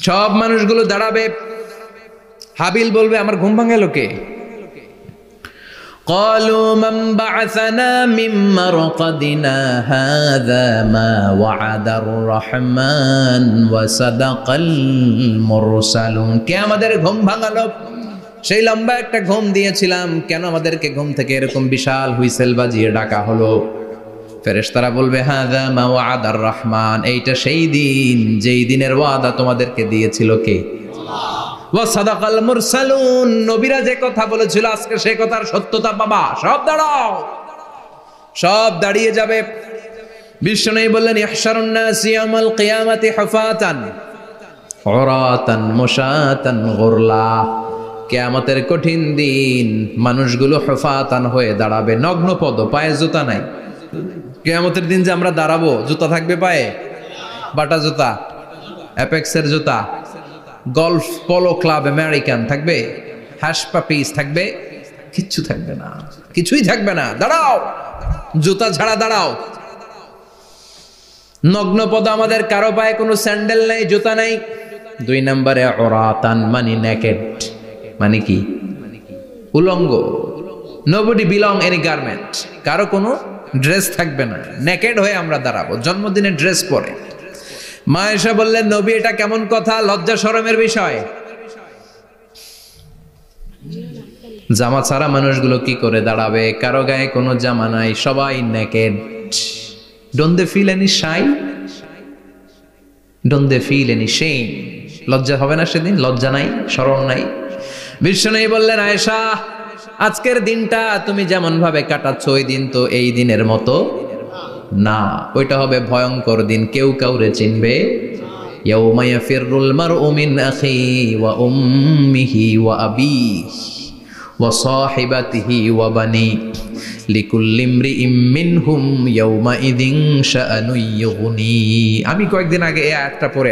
সব মানুষগুলো দাঁড়াবে। হাবিল বলবে আমার ঘুম ভাঙালো কে? قالوا من بعثنا من مرقدنا هذا ما وعد الرحمن وصدق المرسلون। কে আমাদের ঘুম ভাঙালো? সেই লম্বা একটা ঘুম দিয়েছিলাম, কেন আমাদেরকে ঘুম থেকে এরকম বিশাল হুইসেল বাজিয়ে ডাকা হলো? ফেরেশতারা বলবে হাযা মা ওয়াদার রহমান, এইটা সেই দিন যেই দিনের ওয়াদা তোমাদেরকে দিয়েছিল কে? ওয়া সাদাকাল মুরসালুন, নবীরা যে কথা বলেছিল আজকে সেই কথার সত্যতা পাবা। সব দাঁড়াও, সব দাঁড়িয়ে যাবে। বিশ্বনবী বললেন ইহশারুন নাস ইয়াউমাল কিয়ামাতি হুফাতান উরাতান মুশাতান গুরলা। কিয়ামতের কঠিন দিন মানুষগুলো হুফাতান হয়ে দাঁড়াবে, নগ্ন পদ, পায়ে জুতা নাই। কিয়ামতের দিন যে আমরা দাঁড়াবো, জুতা থাকবে পায়ে? বাটা জুতা, অ্যাপেক্সের জুতা, গলফ পোলো ক্লাব আমেরিকান থাকবে, হ্যাশ পাপিস থাকবে? কিচ্ছু থাকবে না, কিছুই থাকবে না। দাঁড়াও, জুতা ছাড়া দাঁড়াও। নগ্ন পদ, আমাদের কারো পায়ে কোনো স্যান্ডেল নেই, জুতা নেই। 2 নম্বরে উরাতান মানে নেকেড, মানে কি? উলঙ্গ। নোবডি বিলং এনি গার্মেন্ট, কারো কোনো ড্রেস থাকবে না, নেকেড হয়ে আমরা দাঁড়াবো। জন্মদিনে ড্রেস পরে। মা আয়েশা বললেন নবী এটা কেমন কথা, লজ্জা শরমের বিষয়। জামা ছাড়া মানুষগুলো কি করে দাঁড়াবে? কারো গায়ে কোনো জামা নাই, সবাই naked. Don't they feel any shy? Don't they feel any shame? লজ্জা হবে না সেদিন? লজ্জা নাই, শরম নাই। বিশ্বনবী বললেন আয়েশা আজকের দিনটা তুমি যেমন ভাবে কাটাচ্ছ ওই দিন তো এই দিনের মতো না, ওইটা হবে ভয়ঙ্কর দিন, কেউ কাউরে চিনবে। ইয়াউমা ইয়াফিরুল মারউ মিন আখিহি ওয়া উম্মিহি ওয়া আবিহি ওয়া সাহিবাতিহি ওয়া বানি লিকুল্লি ইমরিইম মিনহুম ইয়াউমা ইযিন শাআনুন ইউগনি। আমি কয়েকদিন আগে এই আয়াতটা পড়ে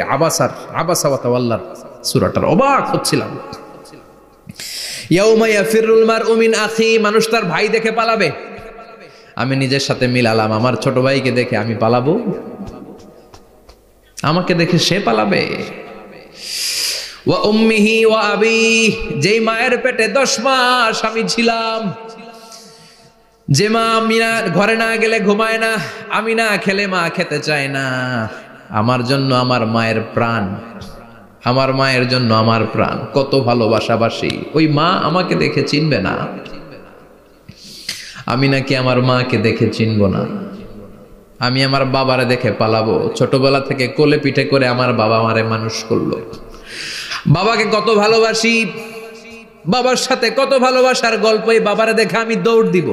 আবাসা ওয়া তাওয়াল্লার সূরাটার অবাক হচ্ছিলাম। ইয়াউমা ইয়াফিরুল মারউ মিন আখি, মানুষ তার ভাই দেখে পালাবে। আমি নিজের সাথে মিলালাম, আমার ছোট ভাইকে দেখে আমি পালাবো? আমাকে দেখে সে পালাবে? ওয়া উম্মিহি ওয়া আবি, যেই মায়ের পেটে 10 মাস আমি ছিলাম, যে মা আমি না ঘরে না গেলে ঘুমায় না, আমি না খেলে মা খেতে চায় না, আমার জন্য আমার মায়ের প্রাণ, আমার মায়ের জন্য আমার প্রাণ, কত ভালোবাসাবাসি। ওই মা আমাকে দেখে চিনবে না, আমি নাকি আমার মাকে দেখে চিনব না। আমি আমার বাবারে দেখে পালাবো। ছোটবেলা থেকে কোলে পিঠে করে আমার বাবা আমারে মানুষ করলো, বাবাকে কত ভালোবাসি, বাবার সাথে কত ভালোবাসার গল্প, এই বাবারে দেখে আমি দৌড় দিব।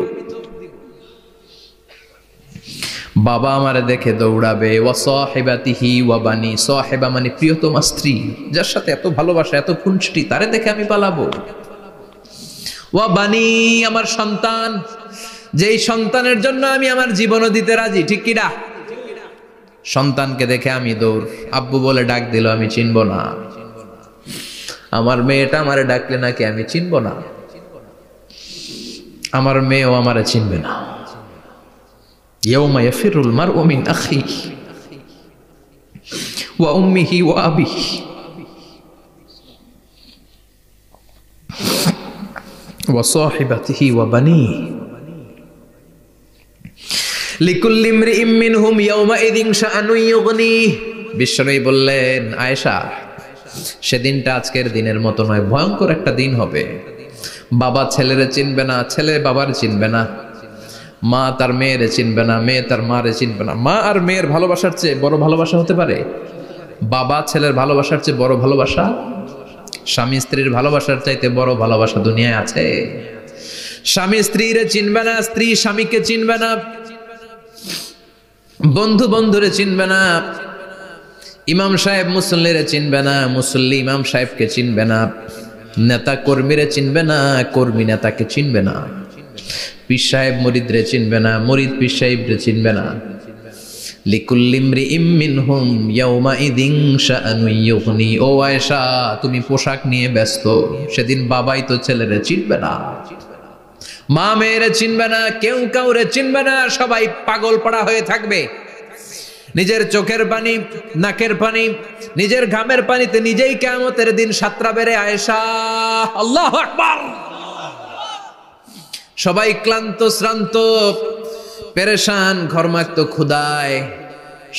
বাবা আমারে দেখে দৌড়াবে, ওয়া সাহিবাতিহি ওয়া বানি, সাহিবা মানে প্রিয়তমা স্ত্রী, যার সাথে এত ভালোবাসা এত খুনসুটি, তারে দেখে আমি পালাবো। ওয়া বানি আমার সন্তান, যেই সন্তানের জন্য আমি আমার জীবনও দিতে রাজি, ঠিক কিনা? সন্তানকে দেখে আমি দৌড়, আব্বু বলে ডাক দিল আমি চিনব না, আমার মেয়েটা আমারে ডাকলে নাকি আমি চিনব না, আমার মেয়েও আমারে চিনবে না। ইয়াউমা ইয়াফিরুল মারউ মিন আখিহি ওয়া উম্মিহি ওয়া আবিহি ওয়া সাহিবাতিহি ওয়া বানিহি লিকুল্লি ইমরিইম মিনহুম ইয়াউমাইযিন শাআনুন ইউগনিহি। বিশ্বনবী বললেন, আয়েশা, সেদিনটা আজকের দিনের মতো নয়, ভয়ঙ্কর একটা দিন হবে। বাবা ছেলেরে চিনবে না, ছেলে বাবার চিনবে না, মা তার মেয়েরে চিনবে না, মেয়ে তার মারে চিনবে না। মা আর মেয়ের ভালোবাসার চেয়ে বড় ভালোবাসা হতে পারে? বাবা ছেলের ভালোবাসার চেয়ে বড় ভালোবাসা? স্বামী স্ত্রীর ভালোবাসার চাইতে বড় ভালোবাসা দুনিয়ায় আছে? স্বামী স্ত্রীরে চিনবে না, স্ত্রী স্বামীকে চিনবে না, বন্ধু বন্ধুরে চিনবে না, ইমাম সাহেব মুসল্লিরে চিনবে না, মুসল্লি ইমাম সাহেবকে চিনবে না, নেতা কর্মীরে চিনবে না, কর্মী নেতাকে চিনবে না, পীর সাহেব মুরিদরে চিনবে না, মুরিদ পীর সাহেবরে চিনবে না। লিকুল্লি ইমরিইম মিনহুম ইয়াউমাইযিন শাআনুন ইউগনি। ও আয়েশা, তুমি পোশাক নিয়ে ব্যস্ত, সেদিন বাবাই তো ছেলেরে চিনবে না, মা মেয়েরে চিনবে না, কেউ কাউরে চিনবে না, সবাই পাগল পাড়া হয়ে থাকবে। নিজের চোখের পানি, নাকের পানি, নিজের ঘামের পানিতে নিজেই কিয়ামতের দিন সাতরা বেড়ে আয়েশা, আল্লাহু আকবার। সবাই ক্লান্ত শ্রান্ত পেরেশান, ঘর্মাক্ত ক্ষুধায়,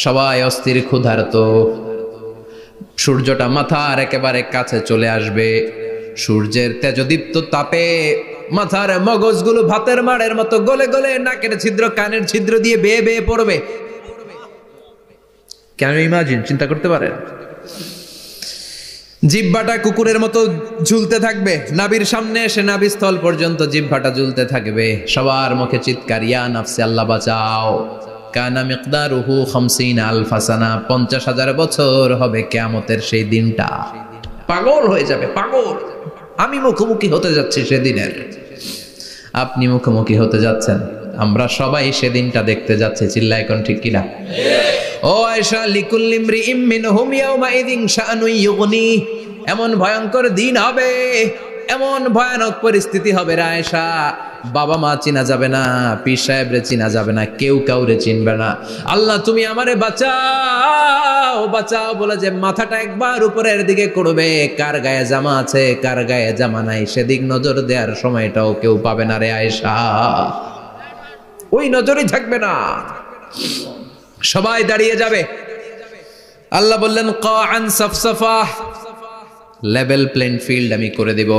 সবাই অস্থির ক্ষুধার্ত। সূর্যটা মাথার একেবারে কাছে চলে আসবে, সূর্যের তেজদীপ্ত তাপে মাথার মগজগুলো ভাতের মাড়ের মতো গলে গলে নাকের ছিদ্র কানের ছিদ্র দিয়ে বেয়ে বেয়ে পড়বে। কেন ইমাজিন, চিন্তা করতে পারেন? জিহ্বাটা কুকুরের মতো ঝুলতে থাকবে, নাভির সামনে এসে নাভিস্থল পর্যন্ত জিহ্বাটা ঝুলতে থাকবে। সবার মুখে চিৎকার, ইয়া নাফসি, আল্লাহ বাঁচাও। কানা মিকদারুহু 50,000 সানা, 50,000 বছর হবে কিয়ামতের সেই দিনটা। পাগল হয়ে যাবে, পাগল। আমি মুখোমুখি হতে যাচ্ছি সেদিনের, আপনি মুখোমুখি হতে যাচ্ছেন, আমরা সবাই সেদিনটা দেখতে যাচ্ছি। চিল্লায় কোন ঠিক কিনা? ও আয়েশা, লিকুল্লি ইমরিইম মিনহুম ইয়াউমাইযিন শাআনুন ইউগনি। এমন ভয়ঙ্কর দিন হবে, এমন ভয়ানক পরিস্থিতি হবে রে আয়েশা, বাবা মা চিনা যাবে না, পীর সাহেবরে চিনা যাবে না, কেউ কাউরে চিনবে না। আল্লাহ তুমি আমারে বাঁচাও, বাঁচাও বলে যে মাথাটা একবার উপরের দিকে করবে, কার গায়ে জামা আছে কার গায়ে জামা নাই সেদিক নজর দেওয়ার সময়টাও কেউ পাবে না রে আয়েশা, ওই নজরই থাকবে না, সবাই দাঁড়িয়ে যাবে। আল্লাহ বললেন, কাআন সাফসাফা, লেভেল প্লেন ফিল্ড আমি করে দেব।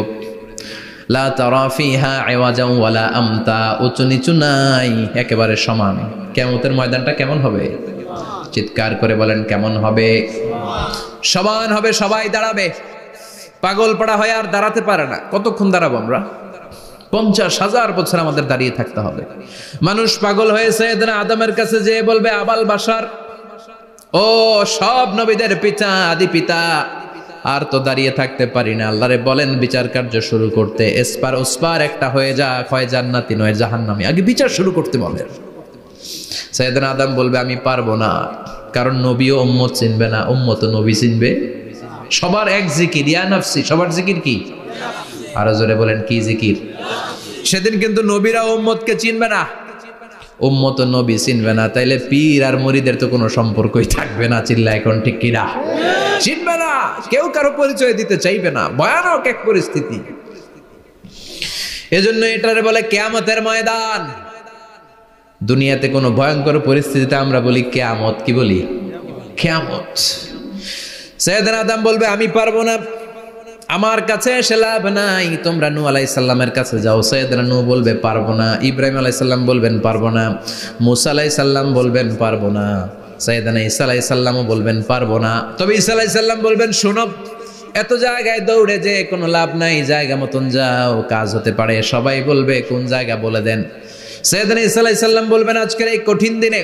লা তারা ফিহা ইওয়াজান ওয়ালা আমতা, উঁচু নিচু নাই, একেবারে সমান। কিয়ামতের ময়দানটা কেমন হবে? চিৎকার করে বলেন, কেমন হবে? সমান হবে, সবাই দাঁড়াবে। পাগল পাড়া হয়ে আর দাঁড়াতে পারে না। কতক্ষণ দাঁড়াবো আমরা? 50,000 বছর আমাদের দাঁড়িয়ে থাকতে হবে। মানুষ পাগল হয়েছে, সাইয়েদনা আদমের কাছে যেয়ে বলবে, আবাল বাশার, ও সব নবীদের পিতা, আদি পিতা, আর তো দাঁড়িয়ে থাকতে পারি না, আল্লাহরে বলেন বিচার কার্য শুরু করতে। এসপার ওসপার একটা হয়ে যা, হয় জান্নাতি নয় জাহান্নামী, আগে বিচার শুরু করতে বলেন। সাইয়েদনা আদম বলবে, আমি পারবো না, কারণ নবীও উম্মত চিনবে না, উম্মত নবী চিনবে। সবার এক জিকির, ইয়া নাফসি, সবার জিকির কি? আরো জোরে বলেন, কি জিকির? সেদিন কিন্তু নবীরা উম্মতকে চিনবে না, উম্মত নবী চিনবে না, তাইলে পীর আর মুরিদের তো কোনো সম্পর্কই থাকবে না। চিল্লা এখন ঠিক কিনা? চিনবে না, কেউ কারো পরিচয় দিতে চাইবে না। ভয়ানক এক পরিস্থিতি। এজন্য এটারে বলে কিয়ামতের ময়দান। দুনিয়াতে কোনো ভয়ঙ্কর পরিস্থিতিতে আমরা বলি কিয়ামত, কি বলি? কিয়ামত। সাইয়েদনা আদম বলবে, আমি পারবো না, আমার কাছে এসে লাভ নাই, তোমরা নূহ আলাইহিস সালামের কাছে যাও। সাইয়েদনা নূহ বলবে, পারবো না। ইব্রাহিম আলাইহিস সালাম বলবেন, পারবো না। মূসা আলাইহিস সালাম বলবেন, পারবো না। সাইয়েদনা ঈসা আলাইহিস সালামও বলবেন, পারবো না। তবে ঈসা আলাইহিস সালাম বলবেন, শোনো, এত জায়গায় দৌড়ে যে কোনো লাভ নাই, জায়গা মতন যাও, কাজ হতে পারে। সবাই বলবে, কোন জায়গা বলে দেন। সাইয়েদনা ঈসা আলাইহিস সালাম বলবেন, আজকের এই কঠিন দিনে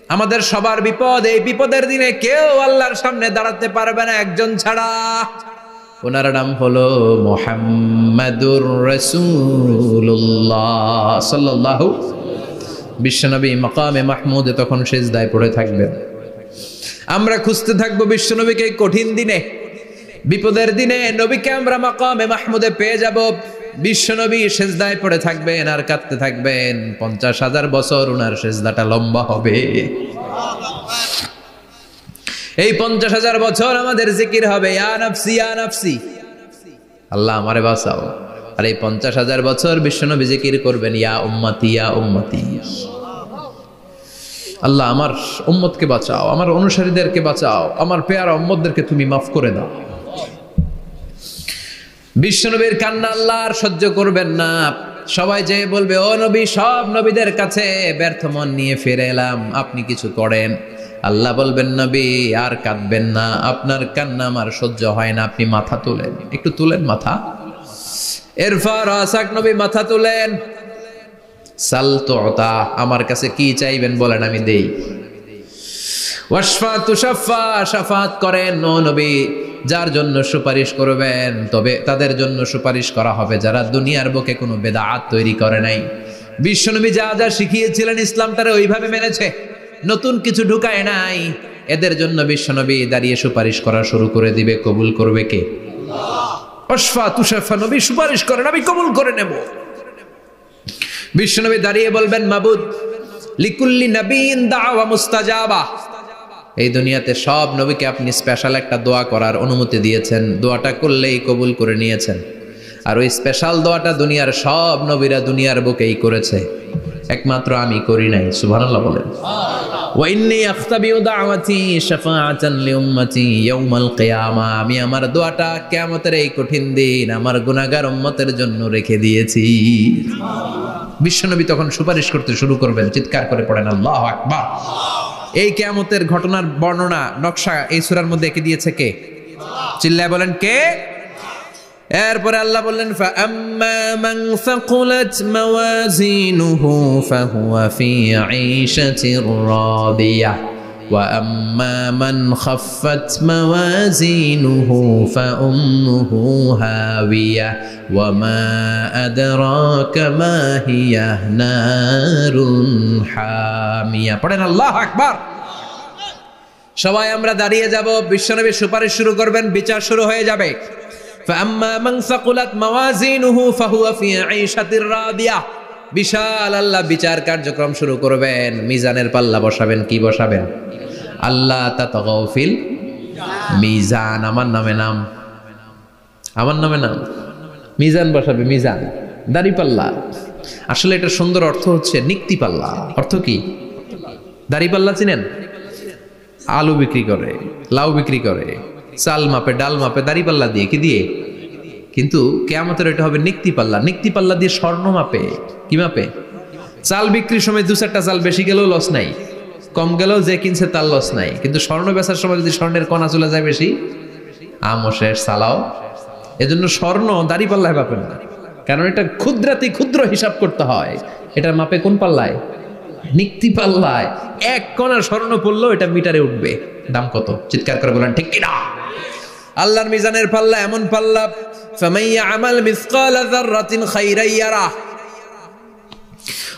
আমাদের সবার বিপদ, এই বিপদের দিনে কেউ আল্লাহর সামনে দাঁড়াতে পারবে না একজন ছাড়া। ওনার নাম হলো মুহাম্মাদুর রাসূলুল্লাহ সাল্লাল্লাহু। বিশ্বনবী মাকামে মাহমুদে তখন সিজদায় পড়ে থাকবেন। আমরা খুঁজতে থাকবো বিশ্বনবীকে কঠিন দিনে, বিপদের দিনে নবীকে আমরা মাকামে মাহমুদে পেয়ে যাব। বিশ্বনবী সিজদায় পড়ে থাকবেন আর কাঁদতে থাকবেন। 50,000 বছর ওনার সিজদাটা লম্বা হবে। এই 50,000 বছর আমাদের জিকির হবে, ইয়া নাফসি ইয়া নাফসি, আল্লাহ আমারে বাঁচাও। আর এই 50,000 বছর বিশ্বনবী জিকির করবেন, ইয়া উম্মতি ইয়া উম্মতি, আল্লাহ আমার উম্মতকে বাঁচাও, আমার অনুসারীদেরকে বাঁচাও, আমার পেয়ারা উম্মতদেরকে তুমি মাফ করে দাও। বিশ্বনবীর কান্না আল্লাহ আর সহ্য করবেন না। সবাই যে বলবে, ও নবী, সব নবীদের কাছে ব্যর্থ মন নিয়ে ফিরে এলাম, আপনি কিছু করেন। আল্লাহ বলবেন, নবী আর কাঁদবেন না, আপনার কান্না আমার সহ্য হয় না, আপনি মাথা তুলেন, একটু তুলেন মাথা। এরপর আসাক নবী মাথা তুলেন। সাল তুতা, আমার কাছে কি চাইবেন বলেন, আমি দেই। ওয়াশফা তুশাফা, শাফাত করেন ও নবী, যার জন্য সুপারিশ করবেন তবে তাদের জন্য সুপারিশ করা হবে যারা দুনিয়ার বুকে কোনো বেদাত তৈরি করে নাই। বিশ্বনবী যা যা শিখিয়েছিলেন ইসলাম তারা ওইভাবে মেনেছে, নতুন কিছু ঢুকায় নাই। এদের জন্য বিশ্বনবী দাঁড়িয়ে সুপারিশ করা শুরু করে দিবে। কবুল করবে কে? আল্লাহ। ওয়াশফা তুশাফা, নবী সুপারিশ করেন, আমি কবুল করে নেব। বিশ্বনবী দাঁড়িয়ে বলবেন, মাবুদ লিকুল্লি নবীন দাওয়া মুস্তাজাবা, এই দুনিয়াতে সব নবীকে আপনি স্পেশাল একটা দোয়া করার অনুমতি দিয়েছেন, দোয়াটা করলেই কবুল করে নিয়েছেন। আর ওই স্পেশাল দোয়াটা দুনিয়ার সব নবীরা দুনিয়ার বুকেই করেছে, একমাত্র আমি করি নাই। সুবহানাল্লাহ বলেন। ওয়া ইন্নী আখতাবিউ দাওয়াতি শাফাআতান লিউম্মতি ইয়াউমাল কিয়ামা, আমি আমার দোয়াটা কিয়ামতের এই কঠিন দিন আমার গুনাহগার উম্মতের জন্য রেখে দিয়েছি। বিশ্বনবী তখন সুপারিশ করতে শুরু করবেন, চিৎকার করে পড়েন আল্লাহু আকবার। এই কিয়ামতের ঘটনার বর্ণনা নকশা এই সূরার মধ্যে এঁকে দিয়েছে কে? চিল্লায় বলেন কে? এরপরে আল্লাহ বললেন, ফাআম্মা মান সাকুলাত মাওয়াজিনুহু ফাহুয়া ফি ঈশাতির রাদিয়াহ ওয়া আম্মা মান খাফফাত মাওয়াজিনুহু ফাউম্মুহু হাওিয়াহ ওয়া মা আদরাকা মা হিয়া নারুন হামিয়া। পড়েন আল্লাহু আকবার। সবাই আমরা দাঁড়িয়ে যাব, বিশ্বনবী সুপারিশ শুরু করবেন, বিচার শুরু হয়ে যাবে। فأما من ثقلت موازينه فهو في عيشة راضية, বিশাল আল্লাহ বিচার কার্যক্রম শুরু করবেন। মিজানের পাল্লা বসাবেন, কি বসাবেন? আল্লাহ তাতাগাউ ফিল মিজান, আমার নামে নাম, আমার নামে নাম, মিজান বসাবে, মিজান দাড়ি পাল্লা। আসলে এটা সুন্দর অর্থ হচ্ছে নিক্তি পাল্লা। অর্থ কি? দাড়ি পাল্লা চিনেন? আলু বিক্রি করে, লাউ বিক্রি করে, চাল মাপে, ডাল মাপে, দাড়ি পাল্লা দিয়ে, কি দিয়ে? কিন্তু কিয়ামতের এটা হবে নিক্তি পাল্লা। নিক্তি পাল্লা দিয়ে স্বর্ণ মাপে। কি মাপে? চাল বিক্রির সময় 2-4টা চাল বেশি গেলেও লস নাই, কম গেলেও যে কিনছে তার লস নাই। কিন্তু স্বর্ণ বেচার সময় যদি স্বর্ণের কণা চলে যায় বেশি, আমও শেষ, সালাও। এজন্য স্বর্ণ দাড়ি পাল্লায় মাপেন না, কারণ এটা ক্ষুদ্রাতি ক্ষুদ্র হিসাব করতে হয়। এটা মাপে কোন পাল্লায়? নিক্তি পাল্লায়। 1 কণা স্বর্ণ পড়লেও এটা মিটারে উঠবে। দাম কত? চিৎকার করে বলেন ঠিক কিনা? আল্লাহর মিজানের পাল্লা এমন পাল্লা, ফামান ইয়ামাল মিসকালা যাররাতিন খাইরান ইয়ারাহ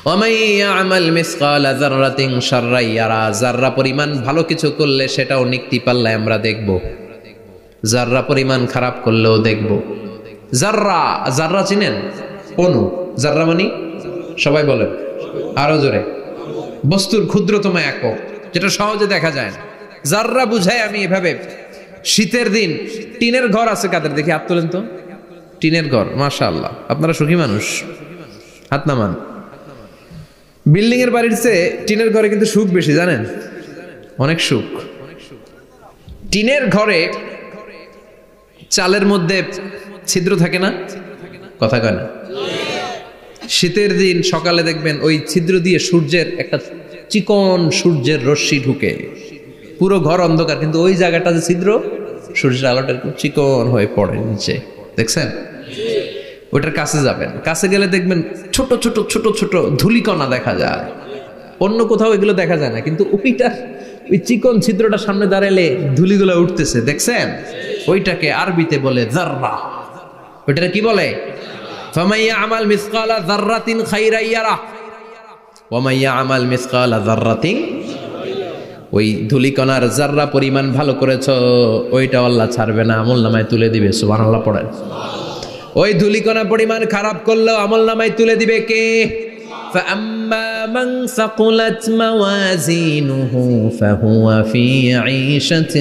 ওয়া মান ইয়ামাল মিসকালা যাররাতিন শাররান ইয়ারাহ। যাররা পরিমাণ ভালো কিছু করলে সেটাও নিক্তি পাল্লায় আমরা দেখব, যাররা পরিমাণ খারাপ করলেও দেখব। যাররা, যাররা চিনেন? অণু। যাররা মানে সবাই বলেন আরো জোরে, বস্তুর ক্ষুদ্রতম একক, যেটা সহজে দেখা যায় না। যাররা বুঝায় আমি এভাবে, শীতের দিন টিনের ঘর আছে কাদের? দেখি হাত তোলেন তো। টিনের ঘর, মাশাআল্লাহ, আপনারা সুখী মানুষ, হাত নামান। বিল্ডিং এর বাড়ির চেয়ে টিনের ঘরে কিন্তু সুখ বেশি, জানেন? অনেক সুখ। টিনের ঘরে চালের মধ্যে ছিদ্র থাকে না? কথা কয় না? শীতের দিন সকালে দেখবেন ওই ছিদ্র দিয়ে সূর্যের একটা চিকন সূর্যের রশ্মি ঢুকে, পুরো ঘর অন্ধকার, কিন্তু ওই জায়গাটা যে ছিদ্র, সূর্যের আলোটা চিকন হয়ে পড়ে নিচে, দেখছেন? ওটার কাছে যাবেন, কাছে গেলে দেখবেন ছোট ছোট ছোট ছোট ধূলিকণা দেখা যায়। অন্য কোথাও এগুলো দেখা যায় না, কিন্তু ওই চিকন ছিদ্রটা সামনে দাঁড়ালে ধুলিগুলো উঠতেছে, দেখছেন? ওইটাকে আরবিতে বলে যাররা। ওইটা কি বলে? ফামাইয়া আমাল মিসকালা যাররাতিন খাইরান ইয়ারা ওয়া মাইয়া আমাল মিসকালা যাররাতিন, ওই ধুলিকণার যাররা পরিমাণ ভালো করেছো ওইটা আল্লাহ ছাড়বে না, আমলনামায় তুলে দিবে। সুবহানাল্লাহ পড়েন। ওই ধুলিকণা পরিমাণ খারাপ করলেও আমলনামায় তুলে দিবে কে? فأما من ثقلت موازينه فهو في عيشة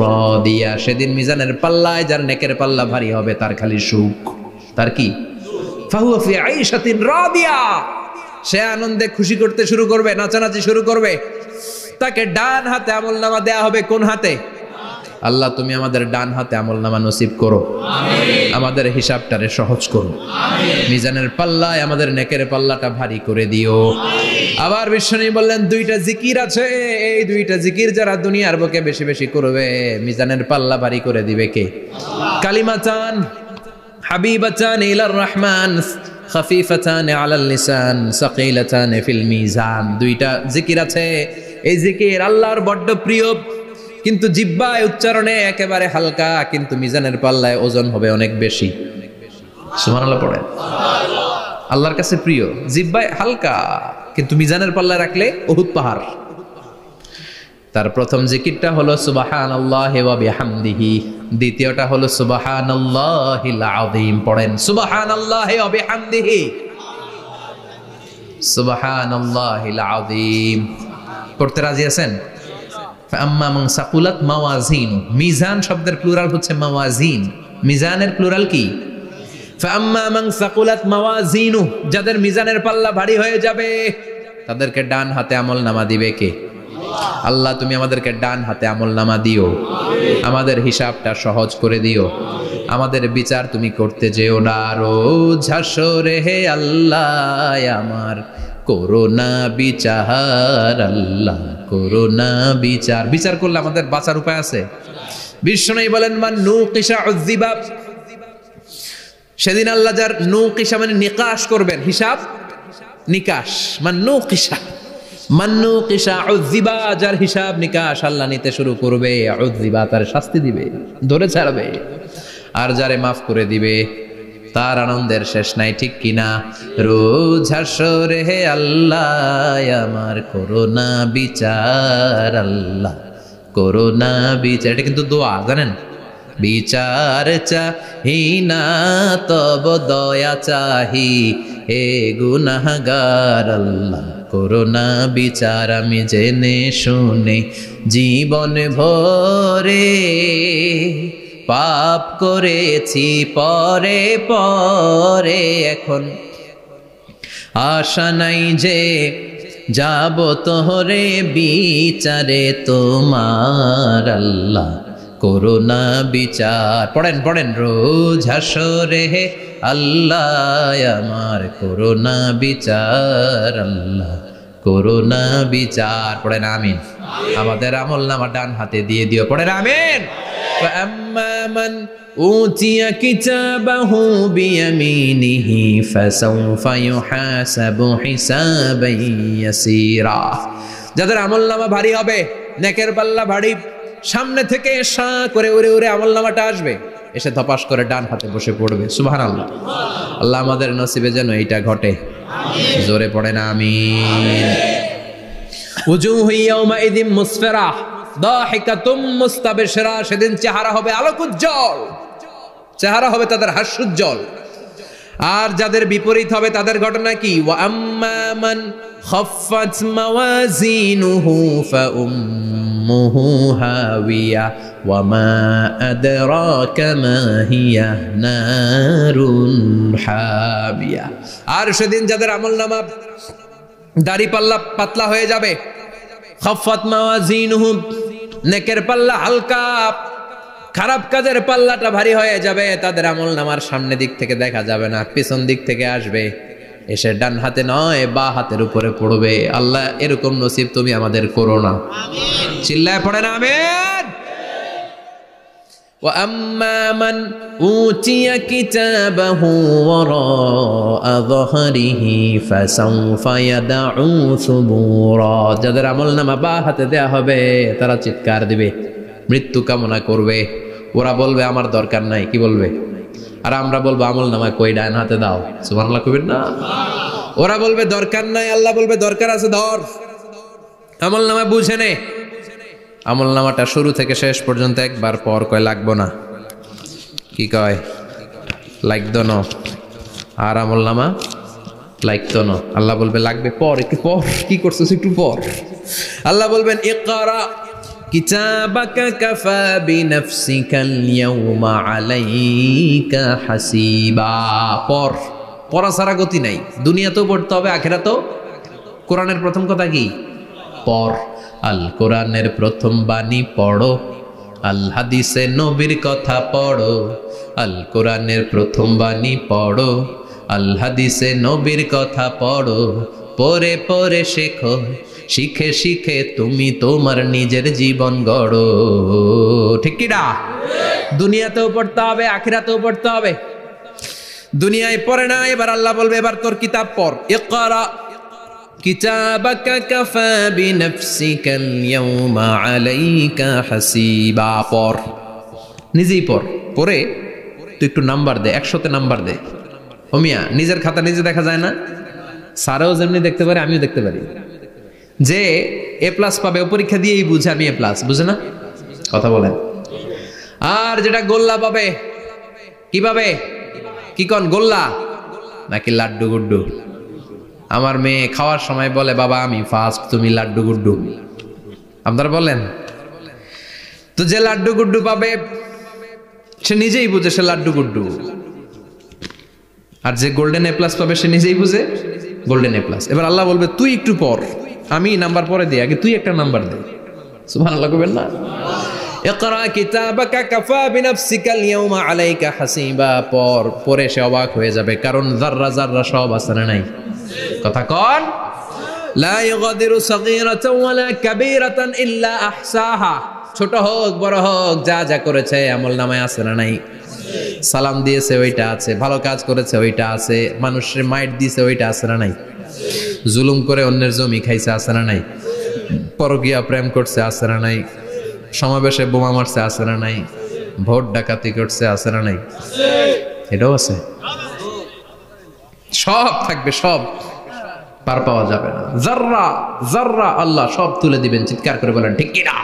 راضية। সেদিন মিজানের পাল্লায় যার নেকের পাল্লা ভারী হবে তার খালি সুখ। তার কি? فهو في عيشة راضية। সে আনন্দে খুশি করতে শুরু করবে, নাচানাচি শুরু করবে। তাকে ডান হাতে আমলনামা দেয়া হবে। কোন হাতে? আল্লাহ তুমি আমাদের ডান হাতে আমলনামা নসিব করো, আমাদের হিসাবটারে সহজ করো, মিজানের পাল্লায় আমাদের নেকের পাল্লাটা ভারী করে দিও। আবার বিশ্বনবী বললেন দুইটা জিকির আছে, এই দুইটা জিকির যারা দুনিয়ার বুকে বেশি বেশি করবে মিজানের পাল্লা ভারী করে দিবে কে? কালিমাতান হাবিবাতান ইলার রহমান খাফিফাতান আলাল লিসান সাকিলাতান ফিল মিজান। দুইটা জিকির আছে, এই জিকির আল্লাহর বড্ড প্রিয়, কিন্তু জিহ্বায় উচ্চারণে একেবারে হালকা, কিন্তু মিজানের পাল্লায় ওজন হবে অনেক বেশি। সুবহানাল্লাহ পড়েন। আল্লাহর কাছে প্রিয়, জিহ্বায় হালকা, কিন্তু মিজানের পাল্লায় রাখলে উহুদ পাহাড়। তার প্রথম জিকিরটা হলো সুবহানাল্লাহি ওয়া বিহামদিহি, দ্বিতীয়টা হলো সুবহানাল্লাহিল আযীম। পড়েন সুবহানাল্লাহি ওয়া বিহামদিহি, সুবহানাল্লাহিল আযীম। পড়তে রাজি আছেন? ফাম্মা মান সাকুলাত মাওয়াজিন, মিজান শব্দের প্লুরাল হচ্ছে মাওয়াজিন, মিজানের প্লুরাল কি? ফাম্মা মান সাকুলাত মাওয়াজিনু, যাদের মিজানের পাল্লা ভারী হয়ে যাবে তাদেরকে ডান হাতে আমলনামা দিবে কে? আল্লাহ তুমি আমাদেরকে ডান হাতে আমলনামা দিও, আমাদের হিসাবটা সহজ করে দিও, আমাদের বিচার তুমি করতে যেও না রোজ হাসরে হে আল্লাহ আমার করোনা বিচার, আল্লাহ করোনা বিচার। বিচার করলে আমাদের বাঁচার উপায় আছে। বিশ্বনবী বলেন মান নুকিশা উযিবা, সেদিন আল্লাহ যার নুকিশা মানে নিকাশ করবেন, হিসাব নিকাশ, মান নুকিশা উযিবা, যার হিসাব নিকাশ আল্লাহ নিতে শুরু করবে, উযিবা তার শাস্তি দিবে, ধরে ছাড়বে। আর যারে মাফ করে দিবে তার আনন্দের শেষ নাই, ঠিক কিনা? রোজ হাসরে হে আল্লাহ আমার করোনা বিচার, আল্লাহ করোনা বিচার। এটা কিন্তু দোয়া, জানেন? বিচার চাহি না তব দয়া চাহি হে গুনাহগার, আল্লাহ করোনা বিচার। আমি জেনে শুনে জীবন ভরে পাপ করেছি পরে পরে, এখন আশা নাই যে যাব তোহরে বিচারে তোমার, আল্লাহ করোনা বিচার। পড়েন পড়েন রোজ হাসরে হে আল্লাহ আমার করোনা বিচার, আল্লাহ করোনা বিচার। পড়েন আমিন। আমাদের আমলনামা ডান হাতে দিয়ে দিও। পড়েন আমিন। فأما من أوتي كتابه بيمينه فسوف يحاسب حسابا يسيرا। যাদের আমলনামা ভারী হবে, নেকের পাল্লা ভারী, সামনে থেকে সা করে উড়ে উড়ে আমলনামাটা আসবে, এসে ধপাস করে ডান হাতে বসে পড়বে। সুবহানাল্লাহ। আল্লাহ আমাদের নসিবে যেন এইটা ঘটে। জোরে পড়েন আমিন। উজুহু ইয়াউমাইযিন মুসফিরা দাহিকাতুম মুস্তাবশিরা, সেদিন চেহারা হবে আলোকোজ্জ্বল, চেহারা হবে তাদের হাস্যোজ্জ্বল। আর যাদের বিপরীত হবে তাদের ঘটনা কি? ওয়া আম্মা মান খাফফাত মাওয়াজিনুহু ফাউম্মুহু হাওিয়া ওয়া মা আদরাকা মা হিয়া নারুন হাবিয়া। আর সেদিন যাদের আমলনামা দাড়ি পাল্লা পাতলা হয়ে যাবে, খাফফাত মাওয়াজিনুহু নেকের পাল্লা হালকা, খারাপ কাজের পাল্লাটা ভারী হয়ে যাবে, তাদের আমলনামার সামনে দিক থেকে দেখা যাবে না, পিছন দিক থেকে আসবে, এসে ডান হাতে নয় বা হাতের উপরে পড়বে। আল্লাহ এরকম নসিব তুমি আমাদের করো না। চিল্লায় পড়েন আমিন। وأما من أوتي كتابه وراء ظهره فسوف يدعو ثبورا যাদের আমলনামা বা হাতে দেয়া হবে তারা চিৎকার দিবে, মৃত্যু কামনা করবে। ওরা বলবে আমার দরকার নাই, কি বলবে? আর আমরা বলবো আমলনামা কই, ডান হাতে দাও। সুবহানাল্লাহ কইবেন না? ওরা বলবে দরকার নাই, আল্লাহ বলবে দরকার আছে, ধর আমলনামা বুঝে নে। আমলনামাটা শুরু থেকে শেষ পর্যন্ত একবার পর কয় লাগবো না, কি কয় লাগতো না। আর আমলনামা লাগতো না, আল্লাহ বলবে লাগবে পর, একটু পর, কি করছিস একটু পর। আল্লাহ বলবেন ইকরা কিতাবাকা কাফা বিনাফসিকাল ইয়াউমা আলাইকা হাসিবা। পর, পড়া ছাড়া গতি নাই। দুনিয়াতেও পড়তে হবে, আখিরাতেও। কোরআনের প্রথম কথা কি? পর। আল কোরআনের প্রথম বাণী পড়ো, আল হাদিসে নবীর কথা পড়ো। আল কোরআনের প্রথম বাণী পড়ো, আল হাদিসে নবীর কথা পড়ো। পড়ে পড়ে শেখো, শিখে শিখে তুমি তোমার নিজের জীবন গড়ো। ঠিক কি না? দুনিয়াতেও পড়তে হবে, আখিরাতেও পড়তে হবে। দুনিয়ায় পড়ে না, এবার আল্লাহ বলবে এবার তোর কিতাব পড়। ইকরা কিতাবাকা কাফা বিনাফসিকাল ইয়াউমা আলাইকা হাসিবা। পড়, নিজেই পড়। পড়ে তুই একটু নাম্বার দে, 100তে নাম্বার দে। ওমিয়া নিজের খাতা নিজে দেখা যায় না? স্যারও যেমনি দেখতে পারে, আমিও দেখতে পারি। যে এ প্লাস পাবে ও পরীক্ষা দিয়েই বুঝে আমি এ প্লাস, বুঝে না? কথা বলেন। আর যেটা গোল্লা পাবে, কি পাবে? কি কন, গোল্লা নাকি লাড্ডু গুড্ডু? আমার মেয়ে খাওয়ার সময় বলে বাবা আমি ফার্স্ট, তুমি লাড্ডু গুড্ডু। আপনারা বলেন তো, যে লাড্ডু গুড্ডু পাবে সে নিজেই বুঝে সে লাড্ডু গুড্ডু। আর যে গোল্ডেন এ প্লাস পাবে সে নিজেই বুঝে গোল্ডেন এ প্লাস। এবার আল্লাহ বলবে তুই একটু পর, আমি নাম্বার পরে দিই, আগে তুই একটা নাম্বার দে। সুবহানাল্লাহ কইবেন না? ইকরা কিতাবাকা কাফা বিনাফসিকাল ইয়াউমা আলাইকা হাসিবা। পর, পরে সে অবাক হয়ে যাবে, কারণ যাররা যাররা সব আছে না নাই? কথা কন। লা ইগাদিরু সাগীরাতান ওয়ালা কাবীরাতান ইল্লা আহসাহা। ছোট হোক বড় হোক যা যা করেছে আমলনামায় আছে না নাই? সালাম দিয়েছে ওইটা আছে, ভালো কাজ করেছে ওইটা আছে, মানুষের মাইট দিয়েছে ওইটা আছে না নাই? জুলুম করে অন্যের জমি খাইছে আছে না নাই? পরকীয়া প্রেম করছে আছে না নাই? সমাবেশে বোমা মারছে আছে না নাই? ভোট ডাকাতি করছে আছে না নাই? এটাও আছে। সব থাকবে, সব পার পাওয়া যাবে না। যাররা যাররা আল্লাহ সব তুলে দিবেন। চিৎকার করে বলেন ঠিক কি না?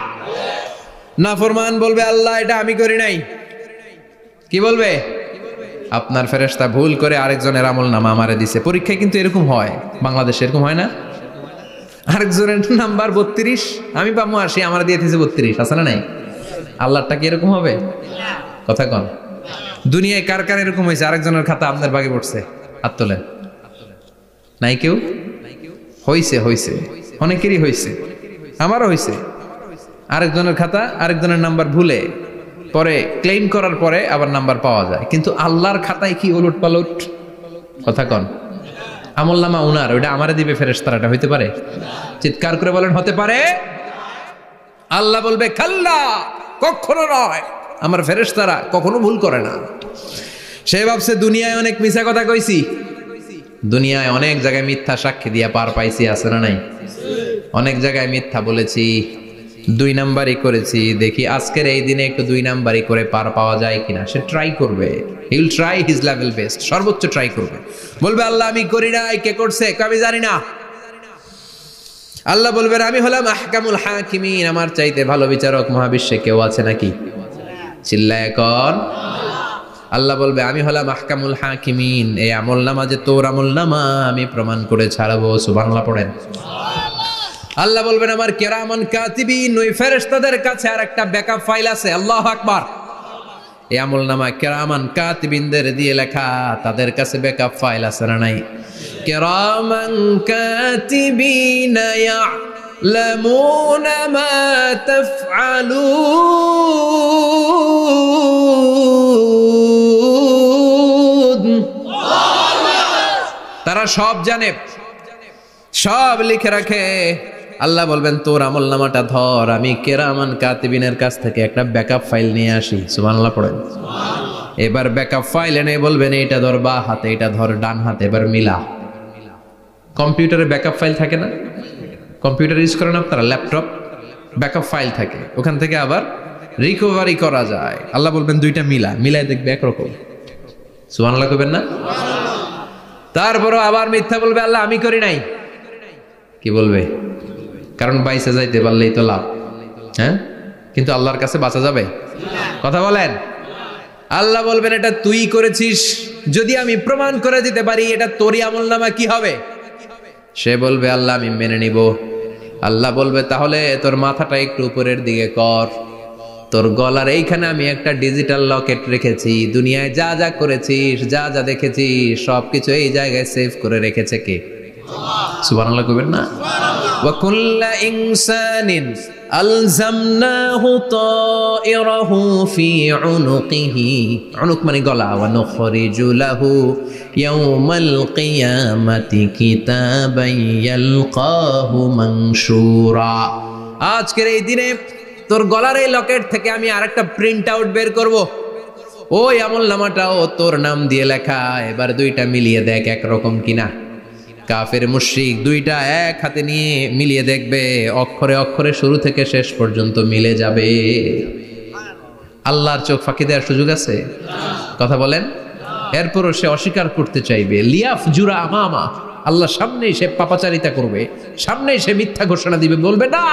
নাফরমান বলবে আল্লাহ এটা আমি করি নাই। কি বলবে? আপনার ফেরেশতা ভুল করে আরেকজনের আমলনামা আমারে দিছে। পরীক্ষায় কিন্তু এরকম হয়, বাংলাদেশে এরকম হয় না? আরেকজনের নাম্বার 32, আমি পাবো 80, আমার দিয়ে দিয়েছে 32, আছে না নাই? আল্লাহটা কি এরকম হবে? কথা কন। দুনিয়ায় কার কার এরকম হয়েছে আরেকজনের খাতা আপনার ভাগে পড়ছে? হাত তোলেন। নাই কেউ? হইছে, হইছে, অনেকেরই হইছে, আমারও হইছে। আরেকজনের খাতা আরেকজনের নাম্বার ভুলে পরে ক্লেম করার পরে আবার নাম্বার পাওয়া যায়, কিন্তু আল্লাহর খাতায় কি ওলট পালট? কথা কন। আমলনামা উনার, ওইটা আমারে দিবে ফেরেশতারা, এটা হইতে পারে? চিৎকার করে বলেন হতে পারে? আল্লাহ বলবে খাল্লা, কখনো নয়, আমার ফেরেশতারা কখনো ভুল করে না। সে ভাবছে দুনিয়ায় অনেক মিথ্যা কথা কইছি, দুনিয়ায় অনেক জায়গায় মিথ্যা সাক্ষী দিয়া পার পাইছি, আছে না নাই? অনেক জায়গায় মিথ্যা বলেছি, 2 নাম্বারই করেছি, দেখি আজকের এই দিনে একটু 2 নাম্বারই করে পার পাওয়া যায় কিনা। সে ট্রাই করবে, he will try his level best, সর্বোচ্চ ট্রাই করবে। বলবে আল্লাহ আমি করি নাই, কে করছে? আমি জানি না। আল্লাহ বলবেন আমি হলাম আহকামুল হাকিমিন, আমার চাইতে ভালো বিচারক মহাবিশ্বে কেউ আছে নাকি? চিল্লায় কর। আল্লাহ বলবে আমি হলাম আহকামুল হাকিমিন, এই আমলনামা যে তোর আমলনামা আমি প্রমাণ করে ছাড়বো। সুবহানাল্লাহ পড়েন। আল্লাহ বলবেন আমার কিরামান কাতিবিন, ওই ফেরেশতাদের কাছে আর একটা ব্যাকআপ ফাইল আছে। আল্লাহু আকবার। এই আমলনামা কিরামান কাতিবিনদের দিয়ে লেখা, তাদের কাছে ব্যাকআপ ফাইল আছে না নাই? কিরামান কাতিবিন ইয়ালামুনা মা তাফআলুন। তারা সব জানে, সব লিখে রাখে। আল্লাহ বলবেন তোর আমলনামাটা ধর, আমি কেরামান কাতিবিনের কাছ থেকে একটা ব্যাকআপ ফাইল নিয়ে আসি। সুবহানাল্লাহ পড়েন। এবার ব্যাকআপ ফাইল এনে বলবেন এইটা ধর বা হাতে, এটা ধর ডান হাতে, এবার মিলা। কম্পিউটারে ব্যাকআপ ফাইল থাকে না? কম্পিউটার ইউজ করেন আপনারা? ল্যাপটপ ব্যাকআপ ফাইল থাকে, ওখান থেকে আবার রিকভারি করা যায়। আল্লাহ বলবেন দুইটা মিলায় দেখবে একরকম। সুবহানাল্লাহ কইবেন না? তারপরও আবার মিথ্যা বলবে, আল্লাহ আমি করি নাই। কি বলবে? কারণ বাইসে যাইতে পারলেই তো লাভ। হ্যাঁ, কিন্তু আল্লাহর কাছে বাঁচা যাবে? কথা বলেন। আল্লাহ বলবেন এটা তুই করেছিস, যদি আমি প্রমাণ করে দিতে পারি এটা তোরই আমলনামা, কি হবে? সে বলবে আল্লাহ আমি মেনে নিব। আল্লাহ বলবে তাহলে তোর মাথাটা একটু উপরের দিকে কর, তোর গলার এইখানে আমি একটা ডিজিটাল লকেট রেখেছি, দুনিয়ায় যা যা করেছিস, যা যা দেখেছিস সবকিছু এই জায়গায় সেভ করে রেখেছে কে? সুবহানাল্লাহ কইবেন না? ওয়া কুল্লা ইনসানিন আলজামনাহু তাইরাহু ফি উনুকিহি, উনুক মানে গলা, ওয়া নুখরিজু লাহু ইয়াউমাল কিয়ামাতি কিতাবান ইয়ালকাহু মানশুরা। আজকের এই দিনে তোর গলার এই লকেট থেকে আমি আরেকটা প্রিন্ট আউট বের করব, ওই আমলনামাটাও তোর নাম দিয়ে লেখা। এবার দুইটা মিলিয়ে দেখ একরকম কিনা। কাফের মুশরিক দুইটা এক হাতে নিয়ে মিলিয়ে দেখবে, অক্ষরে অক্ষরে শুরু থেকে শেষ পর্যন্ত মিলে যাবে। আল্লাহর চোখ ফাঁকি দেওয়ার সুযোগ আছে? কথা বলেন। এরপরও সে অস্বীকার করতে চাইবে। লিয়াফ জুরা আমামা, আল্লাহ সামনেই সে পাপাচারিতা করবে, সামনেই সে মিথ্যা ঘোষণা দিবে, বলবে না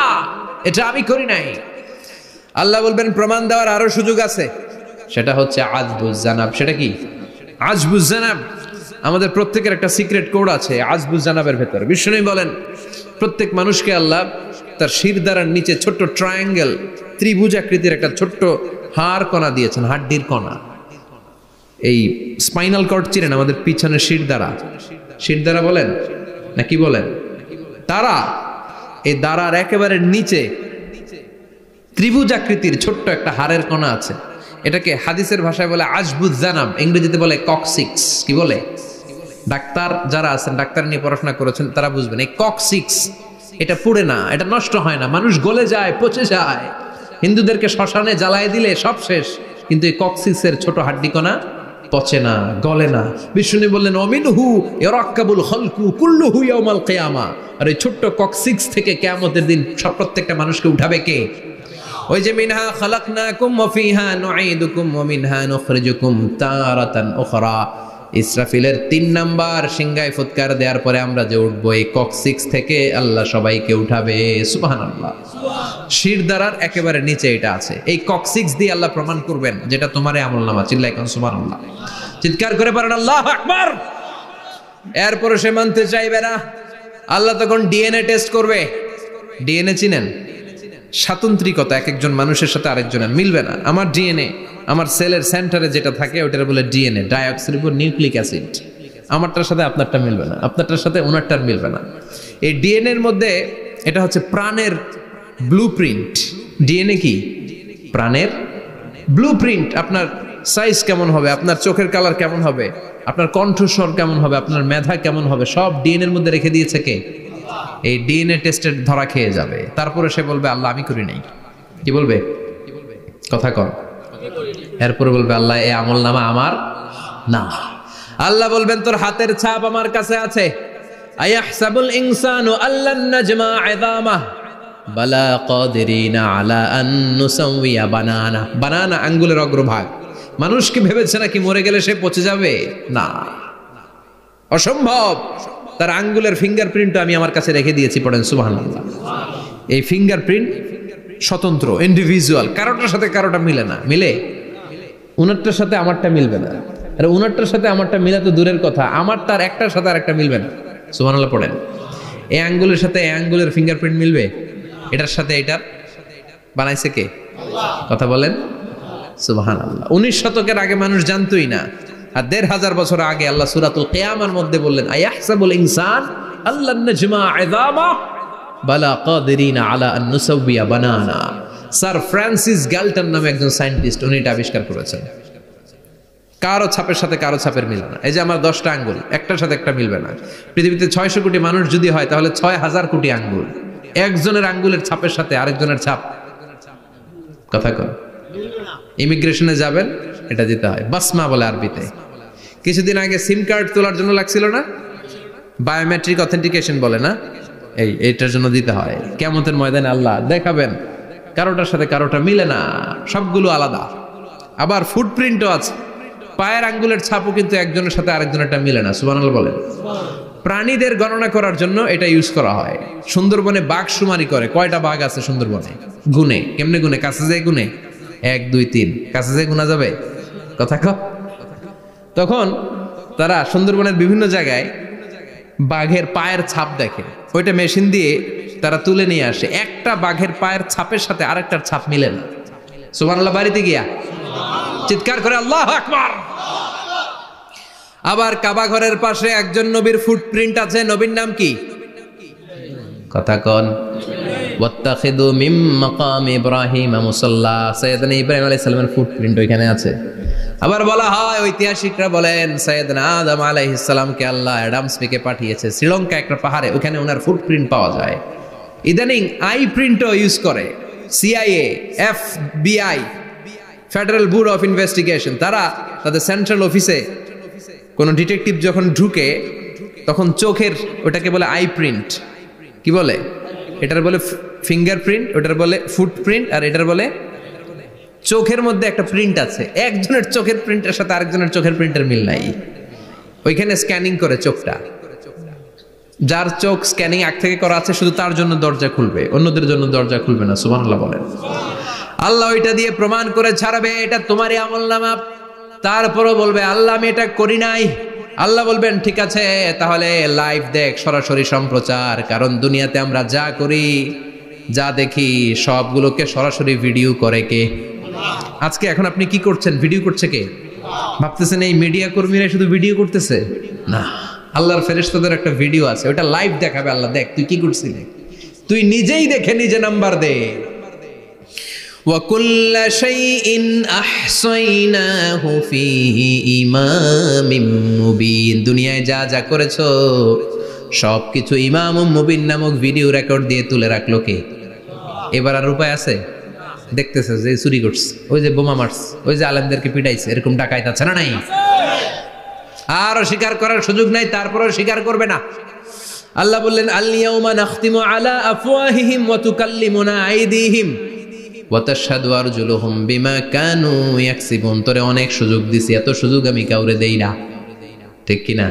এটা আমি করি নাই। আল্লাহ বলবেন প্রমাণ দেওয়ার আরো সুযোগ আছে, সেটা হচ্ছে আজবুজ জানাব। সেটা কি? আজবুজ জানাব। আমাদের প্রত্যেকের একটা সিক্রেট কোড আছে আজবুজ জানাবের ভেতর। বিষ্ণু বলেন প্রত্যেক মানুষকে আল্লাহ তার শিরদাঁড়ার নিচে ছোট্ট ট্রায়াঙ্গেল, ত্রিভুজ আকৃতির একটা ছোট্ট হাড় কণা দিয়েছেন, হাড্ডির কণা। এই স্পাইনাল কর্ড চিনেন? আমাদের পিছনে শিরদাঁড়া বলেন না কি বলেন? তারা, এই দাঁড়ার একেবারে নিচে ত্রিভুজ আকৃতির ছোট্ট একটা হাড়ের কণা আছে। এটাকে হাদিসের ভাষায় বলে আজবুজ জানাব, ইংরেজিতে বলে ককসিক্স। কি বলে? ডাক্তার যারা আছেন, ডাক্তার নিয়ে পড়াশোনা করেছেন, তারা বুঝবেন এই ককসিক্স এটা পুড়ে না, এটা নষ্ট হয় না, মানুষ গলে যায়, পচে যায়। হিন্দুদেরকে শ্মশানে জ্বালায় দিলে সব শেষ, কিন্তু এই ককসিক্সের ছোট হাড্ডি কণা পচে না, গলে না। বিষ্ণু বললেন অমিনহু ইয়ারাক্কাবুল খালকু কুল্লুহু ইয়াউমাল কিয়ামা। আর এই ছোট্ট ককসিক্স থেকে কিয়ামতের দিন সব প্রত্যেকটা মানুষকে উঠাবে কে? ওই যে মিনহা খালাকনাকুম ওয়া ফিহা নুঈদুকুম ওয়া মিনহা নুখরিজুকুম তারাতান উখরা। ইসরাফিলের 3 নাম্বার সিংহায় ফুৎকার দেওয়ার পরে আমরা যে উঠবো, এই ককসিক্স থেকে আল্লাহ সবাইকে উঠাবে। সুবহানাল্লাহ। শিরদাঁড়ার একেবারে নিচে এটা আছে। এই ককসিক্স দিয়ে আল্লাহ প্রমাণ করবেন যেটা তোমার আমলনামা। চিল্লায় কোন সুবহানাল্লাহ, চিৎকার করে পারেন আল্লাহু আকবার। এরপরে সে মানতে চাইবে না। আল্লাহ তখন ডিএনএ টেস্ট করবে। ডিএনএ চিনেন? স্বাতন্ত্রিকতা, এক একজন মানুষের সাথে আরেকজনের মিলবে না। আমার ডিএনএ, আমার সেলের সেন্টারে যেটা থাকে ওটার বলে ডিএনএ, ডাইঅক্সিরিবো নিউক্লিক অ্যাসিড। আমারটার সাথে আপনারটা মিলবে না, আপনারটার সাথে ওনারটার মিলবে না। এই ডিএনএর মধ্যে এটা হচ্ছে প্রাণের ব্লুপ্রিন্ট। ডিএনএ কি? প্রাণের ব্লুপ্রিন্ট। আপনার সাইজ কেমন হবে, আপনার চোখের কালার কেমন হবে, আপনার কণ্ঠস্বর কেমন হবে, আপনার মেধা কেমন হবে, সব ডিএনএর মধ্যে রেখে দিয়েছে কে? এই ডিএনএ টেস্টের ধরা খেয়ে যাবে। তারপরে সে বলবে আল্লাহ আমি করি নাই। কি বলবে? কথা কর। এরপরে বলবে আল্লাহ এই আমলনামা আমার না। আল্লাহ বলবেন তোর হাতের ছাপ আমার কাছে আছে। আয়াহসাবুল ইনসানু আল্লান নাজমা ইযামাহ বালা কাদিরিনা আলা আন নুসাওয়িয়া বানানা। বানানা আঙ্গুলের অগ্রভাগ। মানুষ কি ভেবেছে নাকি মরে গেলে সে পচে যাবে? না, অসম্ভব। তার আঙ্গুলের ফিঙ্গারপ্রিন্ট আমি আমার কাছে রেখে দিয়েছি। পড়েন সুবহানাল্লাহ। এই ফিঙ্গারপ্রিন্ট স্বতন্ত্র, ইন্ডিভিজুয়াল, কারোটার সাথে কারোটা মিলে না। মিলে? উনারটার সাথে আমারটা মিলবে না। আর উনারটার সাথে আমারটা মিলা তো দূরের কথা, আমার তার একটার সাথে আরেকটা মিলবে না। সুবহানাল্লাহ পড়েন। এই আঙ্গুলের সাথে এই আঙ্গুলের ফিঙ্গারপ্রিন্ট মিলবে? এটার সাথে এটার বানাইছে কে? কথা বলেন সুবহানাল্লাহ। 19 শতকের আগে মানুষ জানতোই না। আর 1500 বছর আগে আল্লাহ সূরাতুল কিয়ামার মধ্যে বললেন আয়াহসাবুল ইনসান আল্লান নাজমা ইযামা বালা কাদিরিনা আলা আন নুসাওয়িয়া বানানা। স্যার ফ্রান্সিস গ্যালটন নামে একজন সায়েন্টিস্ট, উনি এটা আবিষ্কার করেছেন। কারো ছাপের সাথে কারো ছাপের মিলে না। এই যে আমার 10টা আঙ্গুল, একটার সাথে একটা মিলবে না। পৃথিবীতে 600 কোটি মানুষ যদি হয় তাহলে 6000 কোটি আঙ্গুল। একজনের আঙ্গুলের ছাপের সাথে আরেকজনের ছাপ কথা কর। ইমিগ্রেশনে যাবেন, এটা দিতে হয়, বাসমা বলে আরবিতে। কিছুদিন আগে সিম কার্ড তোলার জন্য লাগছিল না, বায়োমেট্রিক অথেন্টিকেশন বলে না, এইটার জন্য দিতে হয়। কিয়ামতের ময়দানে আল্লাহ দেখাবেন কারোটার সাথে কারোটা মিলে না, সবগুলো আলাদা। আবার ফুটপ্রিন্টও আছে, পায়ের আঙ্গুলের ছাপও কিন্তু একজনের সাথে আরেকজনেরটা মিলে না। সুবহানাল্লাহ বলেন। প্রাণীদের গণনা করার জন্য এটা ইউজ করা হয়। সুন্দরবনে বাঘ শুমারি করে, কয়টা বাঘ আছে সুন্দরবনে গুনে, কেমনে গুনে? কাছে যায় গুনে, 1 2 3, কাছে যায় গুনা যাবে? কথা কও। তখন তারা সুন্দরবনের বিভিন্ন জায়গায় বাঘের পায়ের ছাপ দেখে, ওইটা মেশিন দিয়ে তারা তুলে নিয়ে আসে। একটা বাঘের পায়ের ছাপের সাথে আরেকটার ছাপ মিলে না। সুবহানাল্লাহ বাড়িতে গিয়া চিৎকার করে আল্লাহু আকবার। আবার কাবা ঘরের পাশে একজন নবীর ফুটপ্রিন্ট আছে, নবীর নাম কি? কথা কন। ওয়াত্তাখিদু মিন মাকাম ইব্রাহিম মুসাল্লা, সাইয়েদনা ইব্রাহিম আলাইহিস সালামের ফুটপ্রিন্ট ওইখানে আছে। আবার বলা হয়, ঐতিহাসিকরা বলেন সাইয়েদনা আদম আলাইহিস সালামকে আল্লাহ অ্যাডাম স্মিথকে পাঠিয়েছে শ্রীলঙ্কা একটা পাহাড়ে, ওখানে ওনার ফুটপ্রিন্ট পাওয়া যায়। ইদানিং আই প্রিন্টও ইউজ করে CIA, FBI, federal bureau of investigation. তারা তাদের সেন্ট্রাল অফিসে কোন ডিটেকটিভ যখন ঢুকে তখন চোখের, ওটাকে বলে আই প্রিন্ট, কি বলে? এটার বলে ফিঙ্গারপ্রিন্ট, ওটার বলে ফুটপ্রিন্ট, আর এটার বলে চোখের মধ্যে একটা প্রিন্ট আছে। একজনের চোখের প্রিন্টের সাথে আরেকজনের চোখের প্রিন্টের মিল নাই, ওইখানে স্ক্যানিং করে চোখটা। যার চোখ স্ক্যানিং আগ থেকে করা আছে শুধু তার জন্য দরজা খুলবে, অন্যদের জন্য দরজা খুলবে না। সুবহানাল্লাহ বলেন। আল্লাহ ওইটা দিয়ে প্রমাণ করে ছাড়বে এটা তোমারই আমলনামা। তারপরও বলবে আল্লাহ আমি এটা করি নাই। আল্লাহ বলবেন ঠিক আছে, তাহলে লাইভ দেখ, সরাসরি সম্প্রচার। কারণ দুনিয়াতে আমরা যা করি, যা দেখি, সবগুলোকে সরাসরি ভিডিও করে কে? আজকে এখন আপনি কি করছেন, ভিডিও করছে কে? ভাবতেছেন এই মিডিয়া কর্মীরা শুধু ভিডিও করতেছে? না, আল্লাহর ফেরেশতাদের একটা ভিডিও আছে, ওটা লাইভ দেখাবে। আল্লাহ দেখ তুই কি করছিলি, তুই নিজেই দেখে নিজে নাম্বার দে। وَكُلَّ شَيْءٍ أَحْصَيْنَاهُ فِي إِمَامٍ مُبِينٍ। দুনিয়ায় যা যা করেছো সবকিছু ইমাম মুবিন নামক ভিডিও রেকর্ড দিয়ে তুলে রাখলো কে? এবার আর উপায় আছে? দেখতেছে যে চুরি করছে, ওই যে বোমা মারছে, ওই যে আলেমদেরকে পিটাইছে, এরকম ডাকাইত আছে না নাই? আর স্বীকার করার সুযোগ নাই, তারপরেও স্বীকার করবে না। আল্লাহ বললেন আল ইয়াউমা নাখতিমু আলা আফওয়াহিহিম ওয়া তুকাল্লিমুনা আইদিহিম ওয়া তাশহাদু আরজুলুহুম বিমা কানু ইয়াকসিবুন। তোরে অনেক সুযোগ দিছি, এত সুযোগ আমি কাউরে দেই না, ঠিক কি না?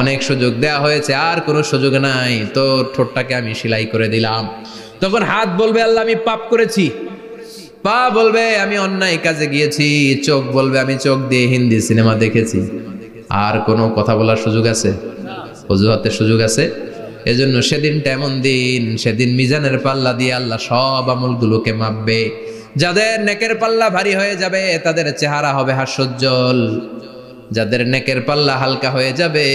অনেক সুযোগ দেয়া হয়েছে, আর কোনো সুযোগ নাই, তোর ঠোঁটটাকে আমি সেলাই করে দিলাম। তখন হাত বলবে আল্লাহ আমি পাপ করেছি, পা বলবে আমি অন্যায় কাজে গিয়েছি, চোখ বলবে আমি চোখ দিয়ে হিন্দি সিনেমা দেখেছি। আর কোনো কথা বলার সুযোগ আছে? অজুহাতের সুযোগ আছে? এজন্য সেদিনটা এমন দিন, সেদিন মিজানের পাল্লা দিয়ে আল্লাহ সব আমলগুলোকে মাপবে। যাদের নেকের পাল্লা ভারী হয়ে যাবে তাদের চেহারা হবে হাস্যোজ্জ্বল, যাদের নেকের পাল্লা হালকা হয়ে যাবে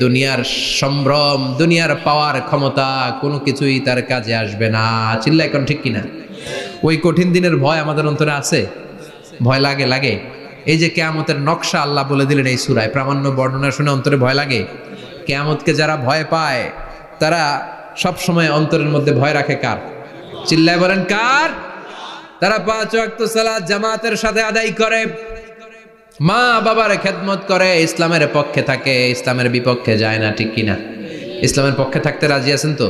দুনিয়ার সম্ভ্রম, দুনিয়ার পাওয়ার ক্ষমতা কোনো কিছুই তার কাজে আসবে না। চিল্লা এখন ঠিক কিনা? ওই কঠিন দিনের ভয় আমাদের অন্তরে আছে? ভয় লাগে? লাগে। এই যে কিয়ামতের নকশা আল্লাহ বলে দিলেন এই সূরায়, প্রামাণ্য বর্ণনা শুনে অন্তরে ভয় লাগে? কিয়ামতকে যারা ভয় পায় তারা সব সময় অন্তরের মধ্যে ভয় রাখে কার? চিল্লায় বলেন কার? তারা 5 ওয়াক্ত সালাত জামাতের সাথে আদায় করে, মা বাবার খেদমত করে, ইসলামের পক্ষে থাকে, ইসলামের বিপক্ষে যায় না, ঠিক কিনা? ইসলামের পক্ষে থাকতে রাজি আছেন তো?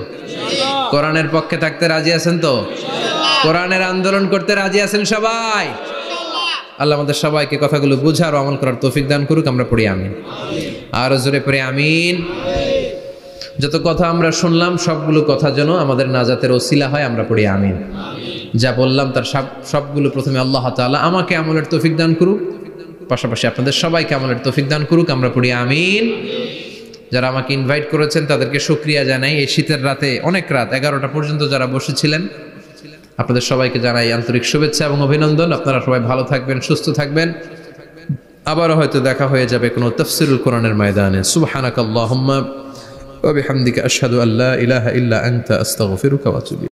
কোরআনের পক্ষে থাকতে রাজি আছেন তো? কোরআনের আন্দোলন করতে রাজি আছেন সবাই? আল্লাহ আমাদের সবাইকে কথাগুলো বুঝার ও আমল করার তৌফিক দান করুক। আমরা পড়ি আমিন। আর জোরে পড়ি আমিন। যত কথা আমরা শুনলাম সবগুলো কথা যেন আমাদের নাজাতের ওসিলা হয়, আমরা পড়ি আমিন। যা বললাম তার সবগুলো প্রথমে আল্লাহ তাআলা আমাকে আমলের তৌফিক দান করুক, পাশাপাশি আপনাদের সবাইকে আমলের তৌফিক দান করুক, আমরা পড়ি আমিন। যারা আমাকে ইনভাইট করেছেন তাদেরকে শুকরিয়া জানাই। এই শীতের রাতে, অনেক রাত 11টা পর্যন্ত যারা বসেছিলেন, আপনাদের সবাইকে জানাই আন্তরিক শুভেচ্ছা এবং অভিনন্দন। আপনারা সবাই ভালো থাকবেন, সুস্থ থাকবেন। আবারও হয়তো দেখা হয়ে যাবে কোনো তাফসীরুল কোরআনের ময়দানে। সুবহানাকাল্লাহুম্মা ওয়া বিহামদিকা আশহাদু আল্লা ইলাহা ইল্লা আনতা আস্তাগফিরুকা ওয়া আতুবু